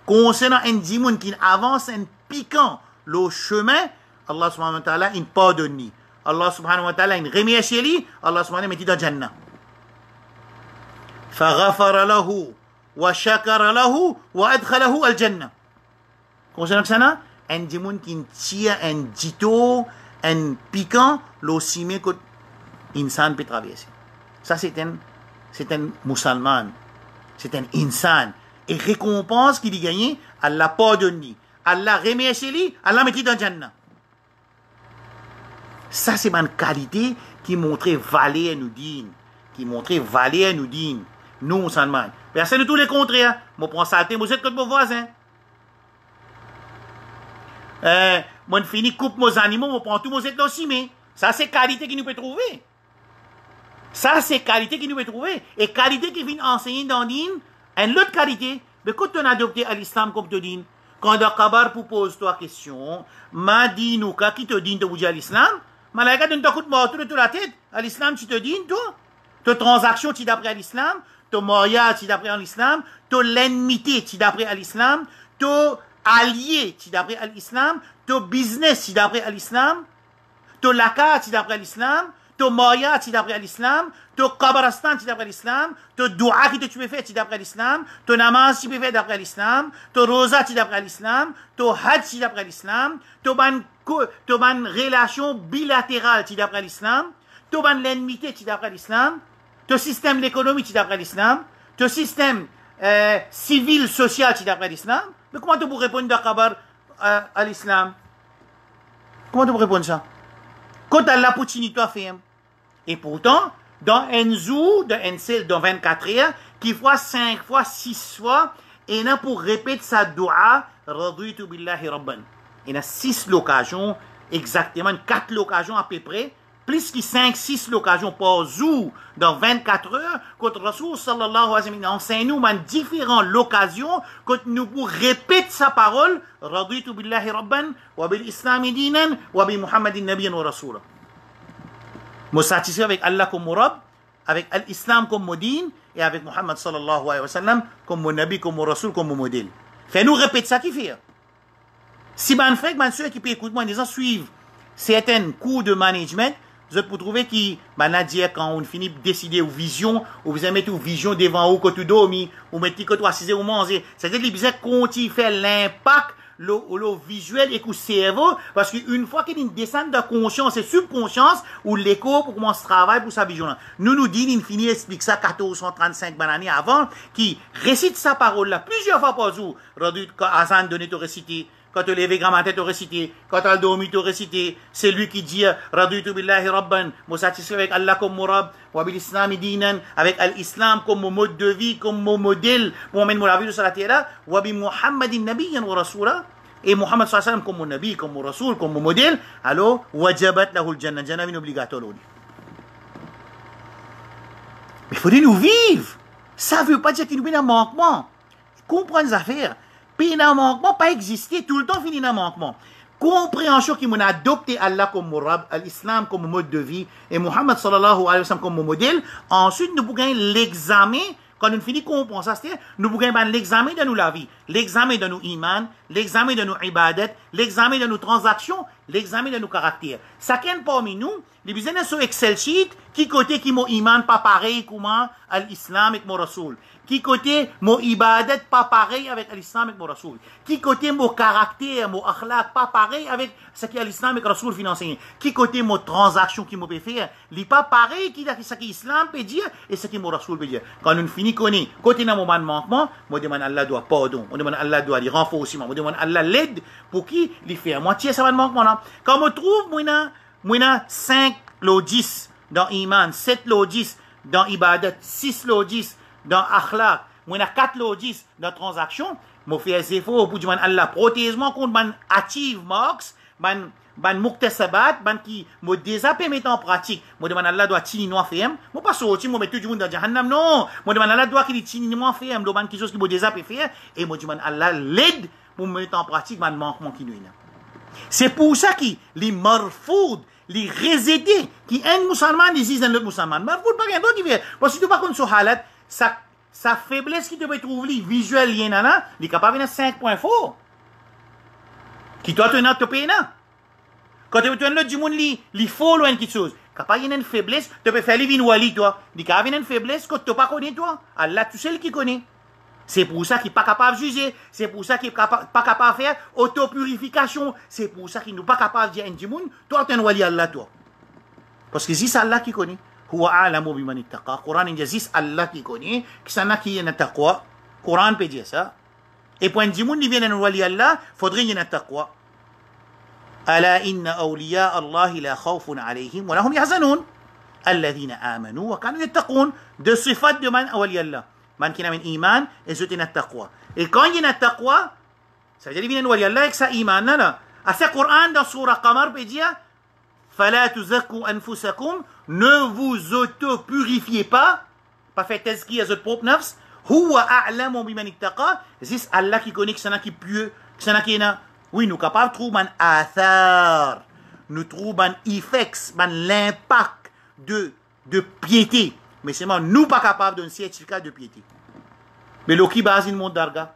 concernant un djimoun qui avance un piquant le chemin, Allah subhanahu wa ta'ala, il pardonne. Allah subhanahu wa ta'ala, il remet chez lui, Allah subhanahu wa ta'ala, il met dans Jannah. فغفر له وشكر له وأدخله الجنة. Concernant ça, un djimoun qui tire un dito, un piquant, le ciment que l'insan peut traverser. Ça, c'est un musulman. C'est un insan. Et récompense qu'il a gagné, Allah pardonne. Allah remercie lui, Allah met dans Jannah. Ça, c'est une qualité qui montrait valeur nous din. Qui montrait valeur nous din. Nous, musulmans. Personne de tous les contraires. Moi, prends ça, moi, c'est comme mon voisin. Moi, fini, coupe mes animaux, moi, prends tout, moi, c'est aussi, mais ça, c'est qualité qui nous peut trouver. Ça, c'est qualité qui nous peut trouver. Et qualité qui vient enseigner dans l'île, une autre qualité, mais quand on a adopté à l'islam comme tu dis, quand le kabar pour pose toi question, ma dit nous, qui te dit de vous dire à l'islam, malaika ne t'écoute pas tout la tête, à l'islam, tu te dis, toi, ta transaction, tu d'après à l'islam, ton mariage, tu d'après à l'islam, ton l'ennimité, tu d'après à l'islam, ton allié, tu d'après à l'islam, ton business, tu d'après à l'islam, ton laka, tu d'après à l'islam, ton mariage, tu d'après à l'islam, ton kabarastan, tu d'après à l'islam, ton dua que tu peux faire, tu d'après à l'islam, ton namaz, tu peux faire d'après à l'islam, ton rosa, tu d'après à l'islam, ton hajj, tu d'après à l'islam, ton ban relation bilatérale, tu d'après à l'islam, tu as l'ennemi d'après l'islam, tu système d'économie d'après l'islam, tu système civil, social d'après l'islam. Mais comment tu peux répondre d'abord à l'islam? Comment tu peux répondre ça? Quand Allah Poutini toi fait. Et pourtant, dans Enzu, dans 24 heures, qui fois 5 fois, 6 fois, et il a pour répéter sa dua, Raditu billahi rabban. Il y a 6 locations, exactement 4 locations à peu près, plus que 5-6 locations par jour dans 24 heures, quand Rasoul sallallahu alayhi wa sallam enseigne nous différentes locations, quand nous pour répéter sa parole, Raditu billahi rabban, wa bil islami dinan, wa bi Muhammadin nabiyyan wa rasula. Me satisfait avec Allah comme mon Rabb, avec l'islam comme mon din, et avec Muhammad sallallahu alayhi wa sallam comme mon nabi, comme mon rasoul, comme mon modèle. Fais-nous répéter ça qui fait. Si man frère, man soeur qui peut écouter moi, disant suivre certains cours de management, vous pouvez trouver qui, man dire quand on finit de décider ou vision, ou vous mettez une vision devant vous, quand tu dormis, ou mettez que tu assisez ou manger. C'est-à-dire que les quand il fait l'impact, le visuel et le cerveau, parce qu'une fois qu'il y a une descente de conscience et subconscience, ou l'écho pour commencer à travailler pour sa vision. Nous disons, il finit explique ça 1435 années avant, qui récite sa parole là plusieurs fois par jour. Quand Hassan donné te réciter, quand tu levé grand matin te réciter, quand tu as dormi te réciter, c'est lui qui dit Raditu billahi rabban, me satisfait avec Allah comme mon Rabb, wa bil islami dinan, avec l'islam comme mon mode de vie, comme mon modèle, pour amener mon vie sur la terre, wa bi Muhammadin nabiyyan wa rasula, et Muhammad sallallahu alayhi wa sallam comme mon nabi, comme mon rasoul, comme mon modèle, alors wajabat lahu al-jannah, jannah est obligatoire. Mais il faut nous vivre. Ça ne veut pas dire qu'il nous y a un manquement. Comprendre les affaires. Puis un manquement pas exister tout le temps fini un manquement. Compréhension qui m'a adopté Allah comme mon Rabb, l'islam comme mode de vie et Muhammad sallallahu alayhi wa sallam comme mon modèle. Ensuite nous pouvons l'examen. Quand nous finissons comprendre ça, c'est nous pouvons l'examen de nous la vie, l'examen de nos iman, l'examen de nos ibadat, l'examen de nos transactions, l'examen de nos caractères. Chacun parmi nous, les business sur Excel sheet, qui côté qui mon iman pas pareil comment à l'islam et mon rasoul. Qui côté mon ibadat pas pareil avec l'islam et mon rasoul. Qui côté mon caractère, mon akhlaq pas pareil avec ce qui est l'islam et le rasoul financier. Qui côté mon transaction qui m'a peut faire, n'est pas pareil qui ce qui l'islam peut dire et ce qui mon rasoul peut dire. Quand nous finissons connaît côté dans mon manquement, moi demande Allah doit pardon, moi demande Allah doit renforcement, moi demande Allah l'aide pour qui il fait à moitié ça manquement là. Quand on trouve moi 5 logis dans iman, 7 logis dans ibadat, 6 logis dans akhlaq, moi 4 logis dans transaction, moi fais des efforts pour dire Allah protège-moi contre man active marks, man muktasabat, man qui me désappé mettre en pratique. Moi demande Allah doit tini noir faire, moi pas sortir moi mettre tout le monde dans jahannam non. Moi demande Allah doit qu'il tini noir faire, le man qui chose qui me désappé faire et moi demande Allah l'aide pour mettre en pratique man manquement qui nous. C'est pour ça que les marfoud, les résidés, qui un musulman disent un autre musulman. Marfoud pas rien d'autre qui vient. Parce que tu pas contre ce halat, sa faiblesse qui te peut trouver visuel il y en a, il est capable de 5 points forts. Qui toi tu n'as te payer là. Quand tu as l'autre du monde li faut loin quelque chose. Capable de une faiblesse, tu peux faire les vins wali toi. Il capable de une faiblesse que tu pas connais toi. Allah tu sais le qui connaît. C'est pour ça qu'il n'est pas capable de juger. C'est pour ça qu'il n'est pas capable de faire autopurification. C'est pour ça qu'il n'est pas capable de dire un monde, toi tu es un wali Allah toi. Parce que c'est Allah qui connaît. Huwa a'lamu biman ittaqa. Coran dit c'est Allah qui connaît. Qui s'en a qui est un taqwa. Coran peut dire ça. Et pour un monde qui vient un wali Allah, il faudrait qu'il y ait un taqwa. Ala inna awliya Allah la khawfun alayhim wa lahum yahzanun. Alladhina amanu wa kanu yattaqun. De sifat de man wali Allah. Man qui a un iman et c'est un taqwa. Et quand il y a un taqwa, ça veut dire qu'il y a un wali Allah avec sa iman là. À ce Coran dans Surah Qamar peut dire فَلَا تُزَكُّوا أَنفُسَكُمْ ne vous auto-purifiez pas, pas fait tezki à votre propre nafs, huwa a'lamu biman ittaqa, c'est Allah qui connaît que c'est un qui pieux, que c'est un qui est là. Oui, nous capables de trouver un athar, nous trouvons un effet, l'impact de piété. Mais c'est nous pas capables d'un certificat de piété. Mais le qui base le monde d'arga.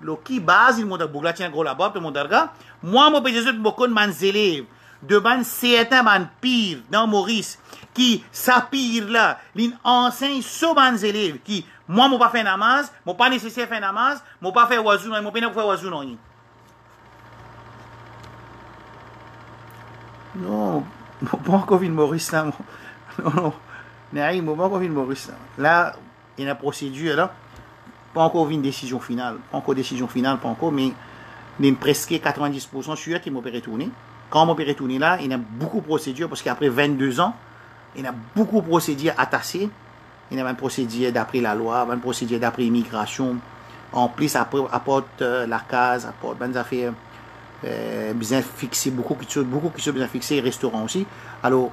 Le qui base le monde d'arga. Bougla tient gros là-bas, le monde d'arga. Moi, je peux beaucoup de mes élèves, de certains man pire dans Maurice, qui s'appire là, l'enseigne sur mes élèves, qui, moi, je ne pas faire namaz, je ne pas nécessaire faire namaz, je ne pas faire wazou, je ne pas faire wazou non. Non, pas encore vu Maurice là. Non, non. Naïm, pas encore une Maurice. Là, il y a une procédure là. Pas encore une décision finale. Pas encore décision finale, pas encore, mais il y a presque 90% sûr qu'il m'opère tourner. Quand m'opère tourner là, il y a beaucoup de procédures parce qu'après 22 ans, il y a beaucoup de procédures attachées. Il y a une procédure d'après la loi, une procédure d'après immigration. En plus, apporte la case, apporte des affaires bien fixées, beaucoup qui sont bien fixées, restaurants aussi. Alors,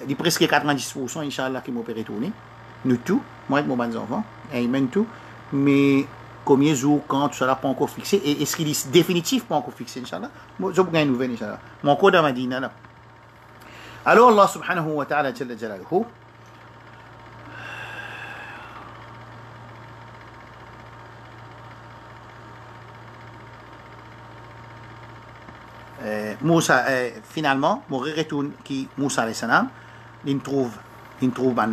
il y a presque 90%, Inch'Allah, qui m'opère tourner. Nous tous, moi et mon bons enfants, et même tout. Mais combien de jours, quand tout ça n'est pas encore fixé, et est-ce qu'il est définitif pas encore fixé, Inch'Allah? Je vais vous une nouvelle, Inch'Allah. Mon code à Madina, là. Alors, Allah subhanahu wa ta'ala, Jalla Jalaluhu, Moussa, finalement, retourne qui Moussa alayhi salam, il trouve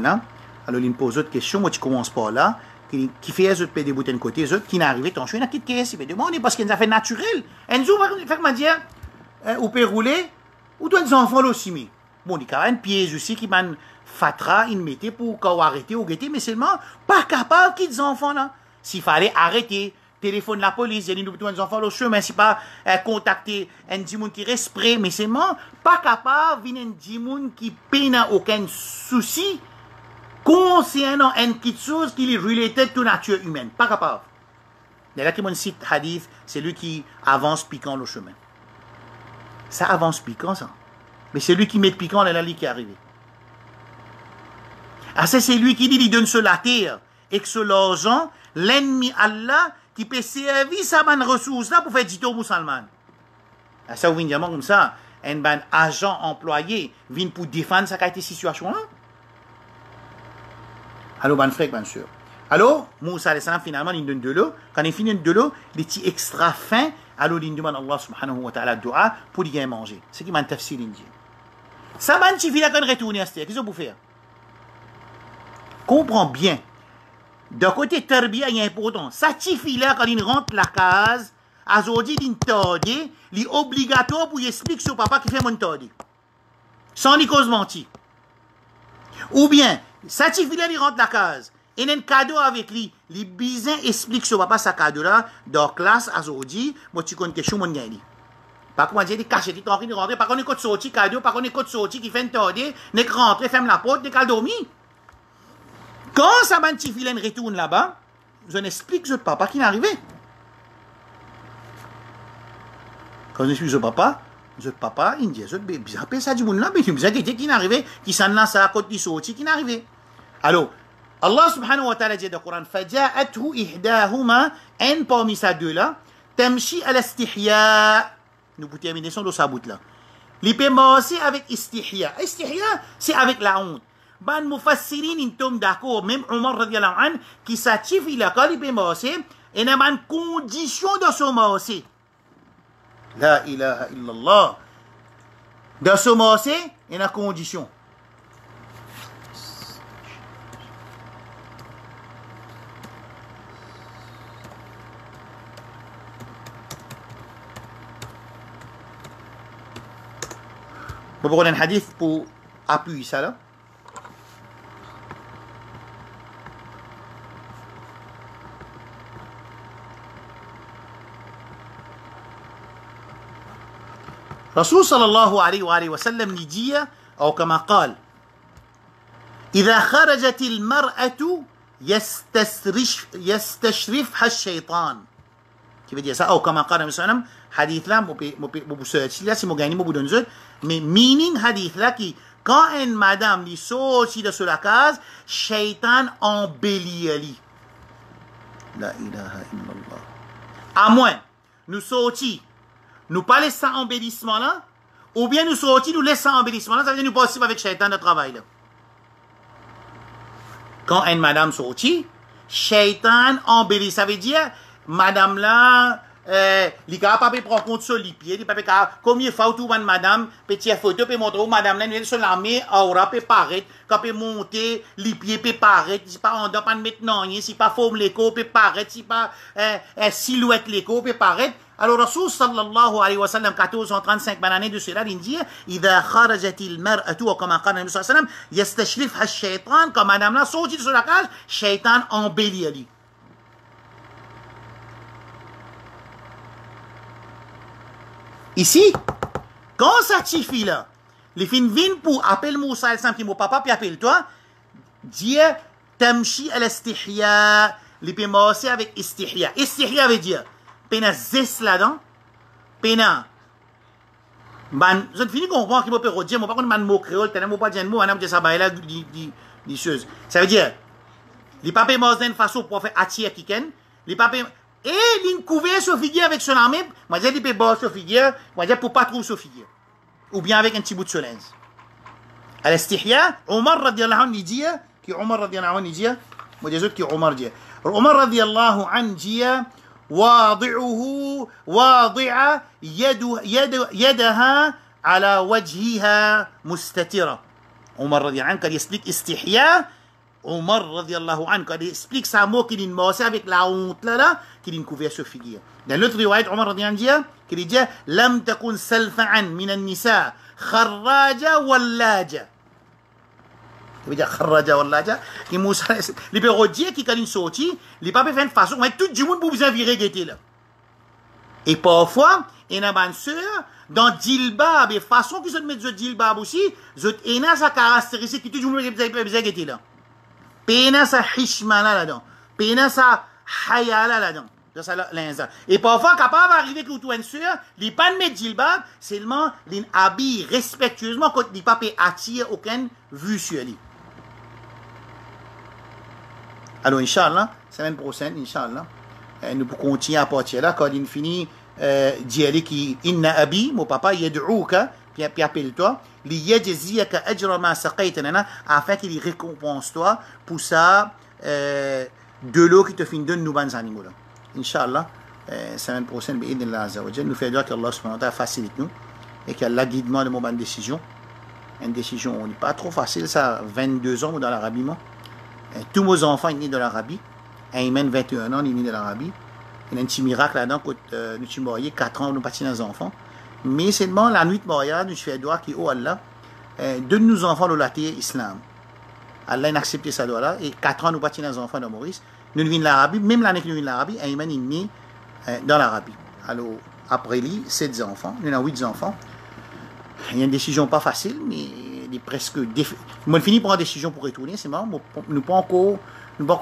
là. Alors il pose autre question, moi tu commences par là, qui fait les autres des boutons de côté, les autres qui n'arrivent pas, je suis une petite caisse, il demande parce qu'il y a une affaire naturelle. Et nous fait comment dire, ou peut rouler, ou toi des enfants aussi. Bon, il y a une pièce aussi qui m'a fatra, il mettait pour arrêter ou guetter, mais seulement pas capable qu'ils des enfants là. S'il fallait arrêter, téléphone la police, il y a des enfants au chemin, si pas contacter un dimoun qui respire, mais seulement pas capable de venir un dimoun qui peine aucun souci concernant une petite chose qui est relatée de la nature humaine. Pas capable. Il y a là qui m'ont cité hadith, c'est lui qui avance piquant le chemin. Ça avance piquant, ça. Mais c'est lui qui met piquant dans la ligne qui est arrivé. Ah, c'est lui qui dit, il donne sur la terre, et que sur l'argent, l'ennemi Allah, qui peut servir sa bonne ressource là pour faire du tour musulman. Ah, ça, vous venez comme ça, un bon agent employé vient pour défendre sa qualité de situation là. Alors, bon frère, bien sûr. Alors, Moussa alayhi salam, finalement, il donne de l'eau. Quand il finit de l'eau, il est extra fin. Alors, il demande à Allah subhanahu wa ta'ala dua pour lui manger. C'est qui m'a tafsir l'Indien. Ça m'a dit, il a quand retourner à ce qu'est-ce que vous faire? Comprends bien. D'un côté, Tarbiya est important. Ça signifie là, quand il rentre la case, Azodi din torde, il est obligatoire pour lui expliquer sur papa qui fait mon torde. Sans lui cause mentir. Ou bien, ça signifie là, il rentre la case. Il a un cadeau avec lui. Les bisins expliquent sur papa sa cadeau là, dans la classe, Azodi, moi tu connais quelque chose, mon gars. Par contre, il dit, caché, il est rentré, par contre, il est sorti, cadeau, par contre, il est sorti, qui fait un torde, il est rentré, ferme la porte, il est dormi. Quand sa petit filet retourne là-bas, je n'explique ce papa qui est arrivé. Quand je explique ce papa, il dit, je appelle ça du monde là, mais il me dit qui est arrivé, qui s'en lance à côté du sorti, qui est arrivé. Alors, Allah subhanahu wa ta'ala dit dans le Coran, فَجَاءَتْهُ إِحْدَاهُمَا un parmi ces deux-là, تَمْشِي على استحياء. Nous pouvons terminer son dos sa bout là. Il peut commencer avec istihya. Istihya, c'est avec la honte. Ban mufassirin ils tombent d'accord, même Omar radiallahu anhu, qui s'attive il a quand il peut commencer, et il y a une condition de ce commencer. La ilaha illallah. Dans ce commencer, il y a une condition. On va prendre un hadith pour appuyer ça là. رسول صلى الله عليه وآله وسلم ندية أو كما قال إذا خرجت المرأة يستشرفها الشيطان كيف دي أو كما قال النبي صلى الله عليه وسلم حديث لا là c'est mon gagné mon boudonzeux mais meaning hadith là qui quand une madame li sorti de sur la case shaitan embellit li la ilaha illallah à moins nous sortis nous pas laisser embellissement là, ou bien nous sortis, nous laisser embellissement là, ça veut dire nous passons avec Shaitan de travail là. Quand une madame sortit, Shaitan embellit, ça veut dire, madame là, il pas prendre compte sur les pieds, il pas combien de fois tout madame, petite photo, peut montrer madame là, elle sur la main, aura peut paraître, quand peut monter, les pieds peut paraître, si pas en pas mettre non, si pas forme l'écho peut paraître, si pas silhouette l'écho peut paraître. Alors, Rasul sallallahu alayhi wa sallam, 1435 années de cela, il dit, إذا خرجت المرأة وكما قال النبي صلى الله عليه وسلم يستشرفها الشيطان, comme madame là, sorti de la cage, shaitan embellit Ali. Ici, quand ça t'y là, les filles viennent pour appeler Moussa al-Sam qui est mon papa, puis appelle toi, dire, tamshi al-istihya, les filles commencer avec istihya. Istihya veut dire, pena zes là-dedans, pena, man, je ne finis comprendre qu'il peut dire, moi pas qu'on man mot créole, t'as pas dire mot, on a dit ça, bah là, des choses. Ça veut dire, les papiers manger d'une façon pour faire attirer quelqu'un, les papiers, et l'une couvert sur figure avec son armée, moi j'ai dit, peut boire sur figure, moi j'ai pour pas trouver sur figure. Ou bien avec un petit bout de soleil. Al-istihya, Omar radiallahu anhu dit, qui Omar radiallahu anhu dit, moi j'ai dit qui Omar dit. Omar radiallahu anhu dit, واضعه واضع يدها على وجهها مستترة. عمر رضي الله عنه quand il explique istihya, Omar رضي الله عنه quand il explique ça mot qu'il est avec la honte là qu'il est couvert sur figure. Dans l'autre riwayat Omar رضي الله عنه qu'il dit لم تكن سلفعا من النساء خراجة ولاجة. Ça veut dire kharraja wallaja qui Moussa les pérodiers qui quand ils sorti les pas faire une façon mais tout du monde pour bien virer guetter là et parfois il y a une sœur dans djilbab et façon qu'ils se mettent le djilbab aussi zot ena sa caractéristique qui tout du monde bien guetter là pena sa hishma là dedans pena sa haya là dedans ça l'inza et parfois capable d'arriver que tout une sœur les pas mettre djilbab seulement les habille respectueusement quand les pas attire aucune vue sur lui. Alors, Inch'Allah, semaine prochaine, Inch'Allah, nous pouvons continuer à partir là, quand il finit d'y aller qui, inna abi, mon papa, yad'ouka, puis appelle-toi, li yajziyaka ajra ma saqaytana, afin qu'il récompense toi pour ça, de l'eau qui te finit de nous, bons animaux là. Inch'Allah, semaine prochaine, bi'idnillah azza wa jalla, nous faisons que Allah subhanahu wa ta'ala facilite nous, et qu'il y a l'aguidement de mon bonne décision. Une décision, on n'est pas trop facile, ça, 22 ans dans l'Arabie, moi. Tous mes enfants, ils sont nés de l'Arabie. Ayman, 21 ans, il est né de l'Arabie. Il y a un petit miracle là-dedans, quand nous sommes mariés, 4 ans, nous partis dans les enfants. Mais seulement la nuit de mariage, nous faisons doigt qui, oh Allah, de nos enfants, nous l'attirent islam. Allah a accepté ça doigt-là, et 4 ans, nous partis dans les enfants de Maurice. Nous venons de l'Arabie, même l'année que nous venons de l'Arabie, Ayman est né dans l'Arabie. Alors, après lui, 7 enfants, nous avons 8 enfants. Il y a une décision pas facile, mais il est presque. Moi, je finis par une décision pour retourner, c'est marrant. Nous pas encore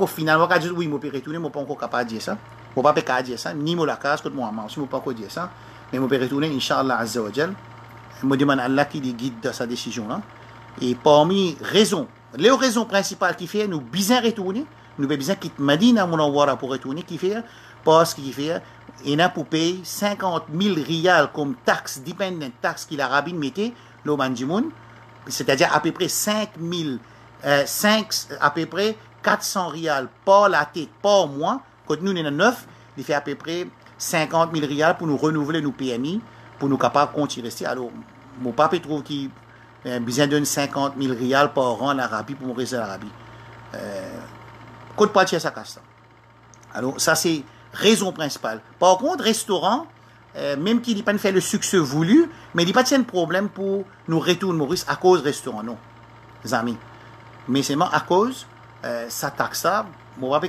finalement, quand je dis oui, je peux retourner, je ne suis pas encore capable de dire ça. Je ne peux pas dire ça, ni la case, comme moi, je ne peux pas encore dire ça. Mais je peux retourner, Inch'Allah Azza wa Jal. Je demande à Allah qui guide dans sa décision-là. Et parmi les raisons principales qui fait, nous besoin retourner, nous besoin quitter Madina Munawwara pour retourner, qui fait, parce qu'il fait, il y a pour payer 50 000 riyals comme taxe, dependent taxe qu'il a rabine mettait, le Manjimoun, c'est-à-dire à peu près 400 riyals par la tête, par mois, quand nous sommes 9, il fait à peu près 50 000 riyals pour nous renouveler nos PMI, pour nous capables de continuer rester. Alors, mon papa trouve qu'il a besoin de 50 000 riyals par an en Arabie pour rester en Arabie. Quand pas de ça casse. Alors, ça c'est raison principale. Par contre, restaurant, même qu'il n'a pas fait le succès voulu, mais il n'y a pas de problème pour nous retourner Maurice à cause restaurant, non, les amis. Mais seulement à cause, ça taxe ça, moi,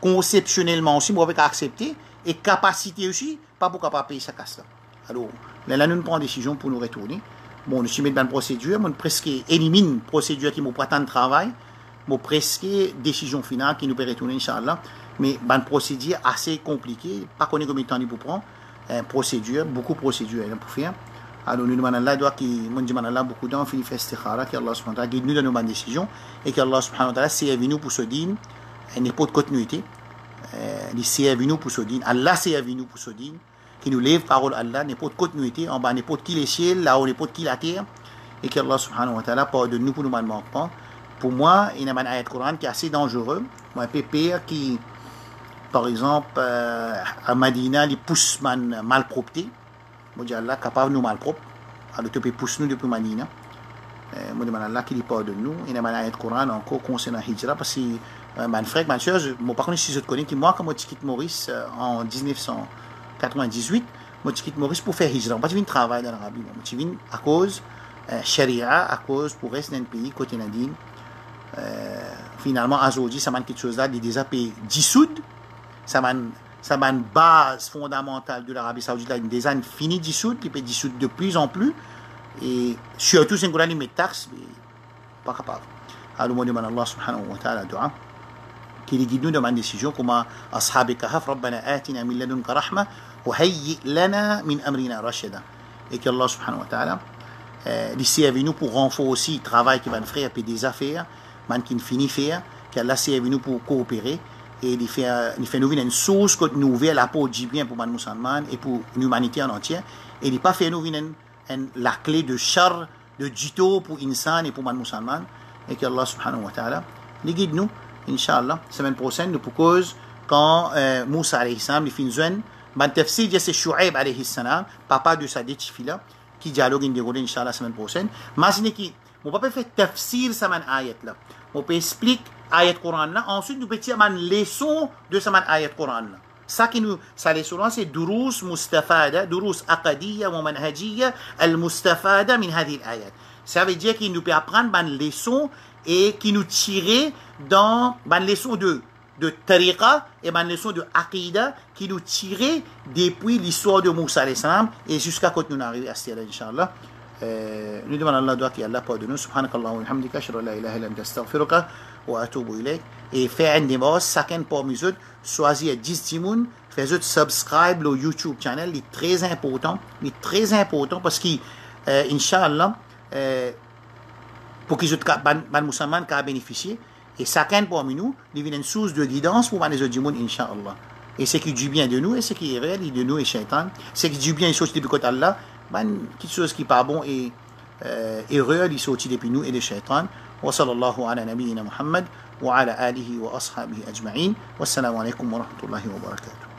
conceptionnellement aussi, moi, accepter, et capacité aussi, pas pour capable payer ça casse là. Alors, là, nous prenons une décision pour nous retourner. Bon, nous sommes dans une procédure, on presque élimine la procédure qui nous prend tant de travail, mais presque décision finale qui nous peut retourner, Inch'Allah. Mais une procédure assez compliquée, pas connaître combien de temps il faut prendre, procédure, beaucoup de procédures pour faire. Alors nous demandons Allah, beaucoup de temps, il fait istikhara, que Allah subhanahu wa ta'ala guide nous dans nos bonnes décisions, et que Allah subhanahu wa ta'ala serve nous pour ce din, n'est pas de continuité, il serve nous pour ce din, Allah serve nous pour ce din, qui nous lève parole Allah, n'est pas de continuité, en bas n'est pas de qui les ciels, là où n'est pas de qui la terre, et que Allah subhanahu wa ta'ala pardonne nous pour nous manquements. Pour moi, il y a un ayat Coran qui est assez dangereux, un pépère qui, par exemple, à Madina, les pousse malpropreté. Moi, je dis Allah, capable de nous malpropre. Alors, tu peux pousser nous depuis Madina. Moi, je demande Allah qui pardonne nous. Il y a un ayat Coran encore concernant Hijra, parce que mon frère, ma soeur, par contre, si je te connais, moi, quand je quitte Maurice en 98, moi je quitte Maurice pour faire hijra. Moi je viens travailler dans l'Arabie. Moi je viens à cause Sharia, à cause pour rester dans le pays côté Nadine. Finalement, aujourd'hui, ça m'a quelque chose là, déjà pays dissoudre. Ça m'a une base fondamentale de l'Arabie Saoudite, là, déjà fini dissoudre, qui peut dissoudre de plus en plus. Et surtout, c'est une mes taxes, mais pas capable. Alors, moi, je demande à Allah subhanahu wa ta'ala dua, qu'il guide nous dans ma décision, comme Ashab Kahf, Rabbana atina min ladunka rahma, wa hayyi lana min amrina rashada. Et que Allah subhanahu wa ta'ala, ici avec nous pour renforcer le travail qui va nous faire, et des affaires, qui finit faire, qu'Allah c'est avec nous pour coopérer, et il fait nous une source nouvelle à pour du bien pour les musulmans et pour l'humanité en entier, et il pas fait nous la clé de char, de jito pour insan et pour les musulmans, et que Allah subhanahu wa ta'ala les guide nous, Inch'Allah, semaine prochaine, nous propose quand Moussa alayhi salam, il finit une tafsir, c'est Shu'aib alayhi salam, papa de sa détifila, qui dialogue in Inch'Allah, semaine prochaine. Imaginez qui, on ne peut pas faire tafsir sa ayat là. On peut expliquer ayat Coran là, ensuite nous peut tirer une leçon de sa ayat Coran là. Ça qui nous, sa leçon là, c'est durus mustafada, durus aqadiyya wa manhajiyya al-mustafada min hadhihi al-ayat. Ça veut dire qu'il nous peut apprendre une leçon et qui nous tirer dans une leçon de tariqa et une leçon de aqidah qui nous tirait depuis l'histoire de Moussa alayhi salam et jusqu'à quand nous arrivons à ce là, Inch'Allah. Nous demandons à Allah doit qu'il Allah pardonne. Subhanakallah wa bihamdika, ashhadu an la ilaha illa anta astaghfiruka wa atubu ilayk. Et faire un débat, chacun parmi eux, choisir 10 timoun, faire subscribe au YouTube channel, il est très important. Il est très important parce que, Inch'Allah, pour qu'ils les musulmans puissent bénéficier. Et chacun parmi nous, il devient une source de guidance pour les autres mondes, Inch'Allah. Et ce qui est du bien de nous, et ce qui est réel de nous et shaitan, ce qui est du bien, il sortit depuis côté Allah, quelque chose qui n'est pas bon et réel, il sortit depuis nous et de shaitan. Wa sallallahu ala nabiyyina Muhammad wa ala alihi wa ashabihi ajma'in. Wassalamu alaikum wa rahmatullahi wa barakatuh.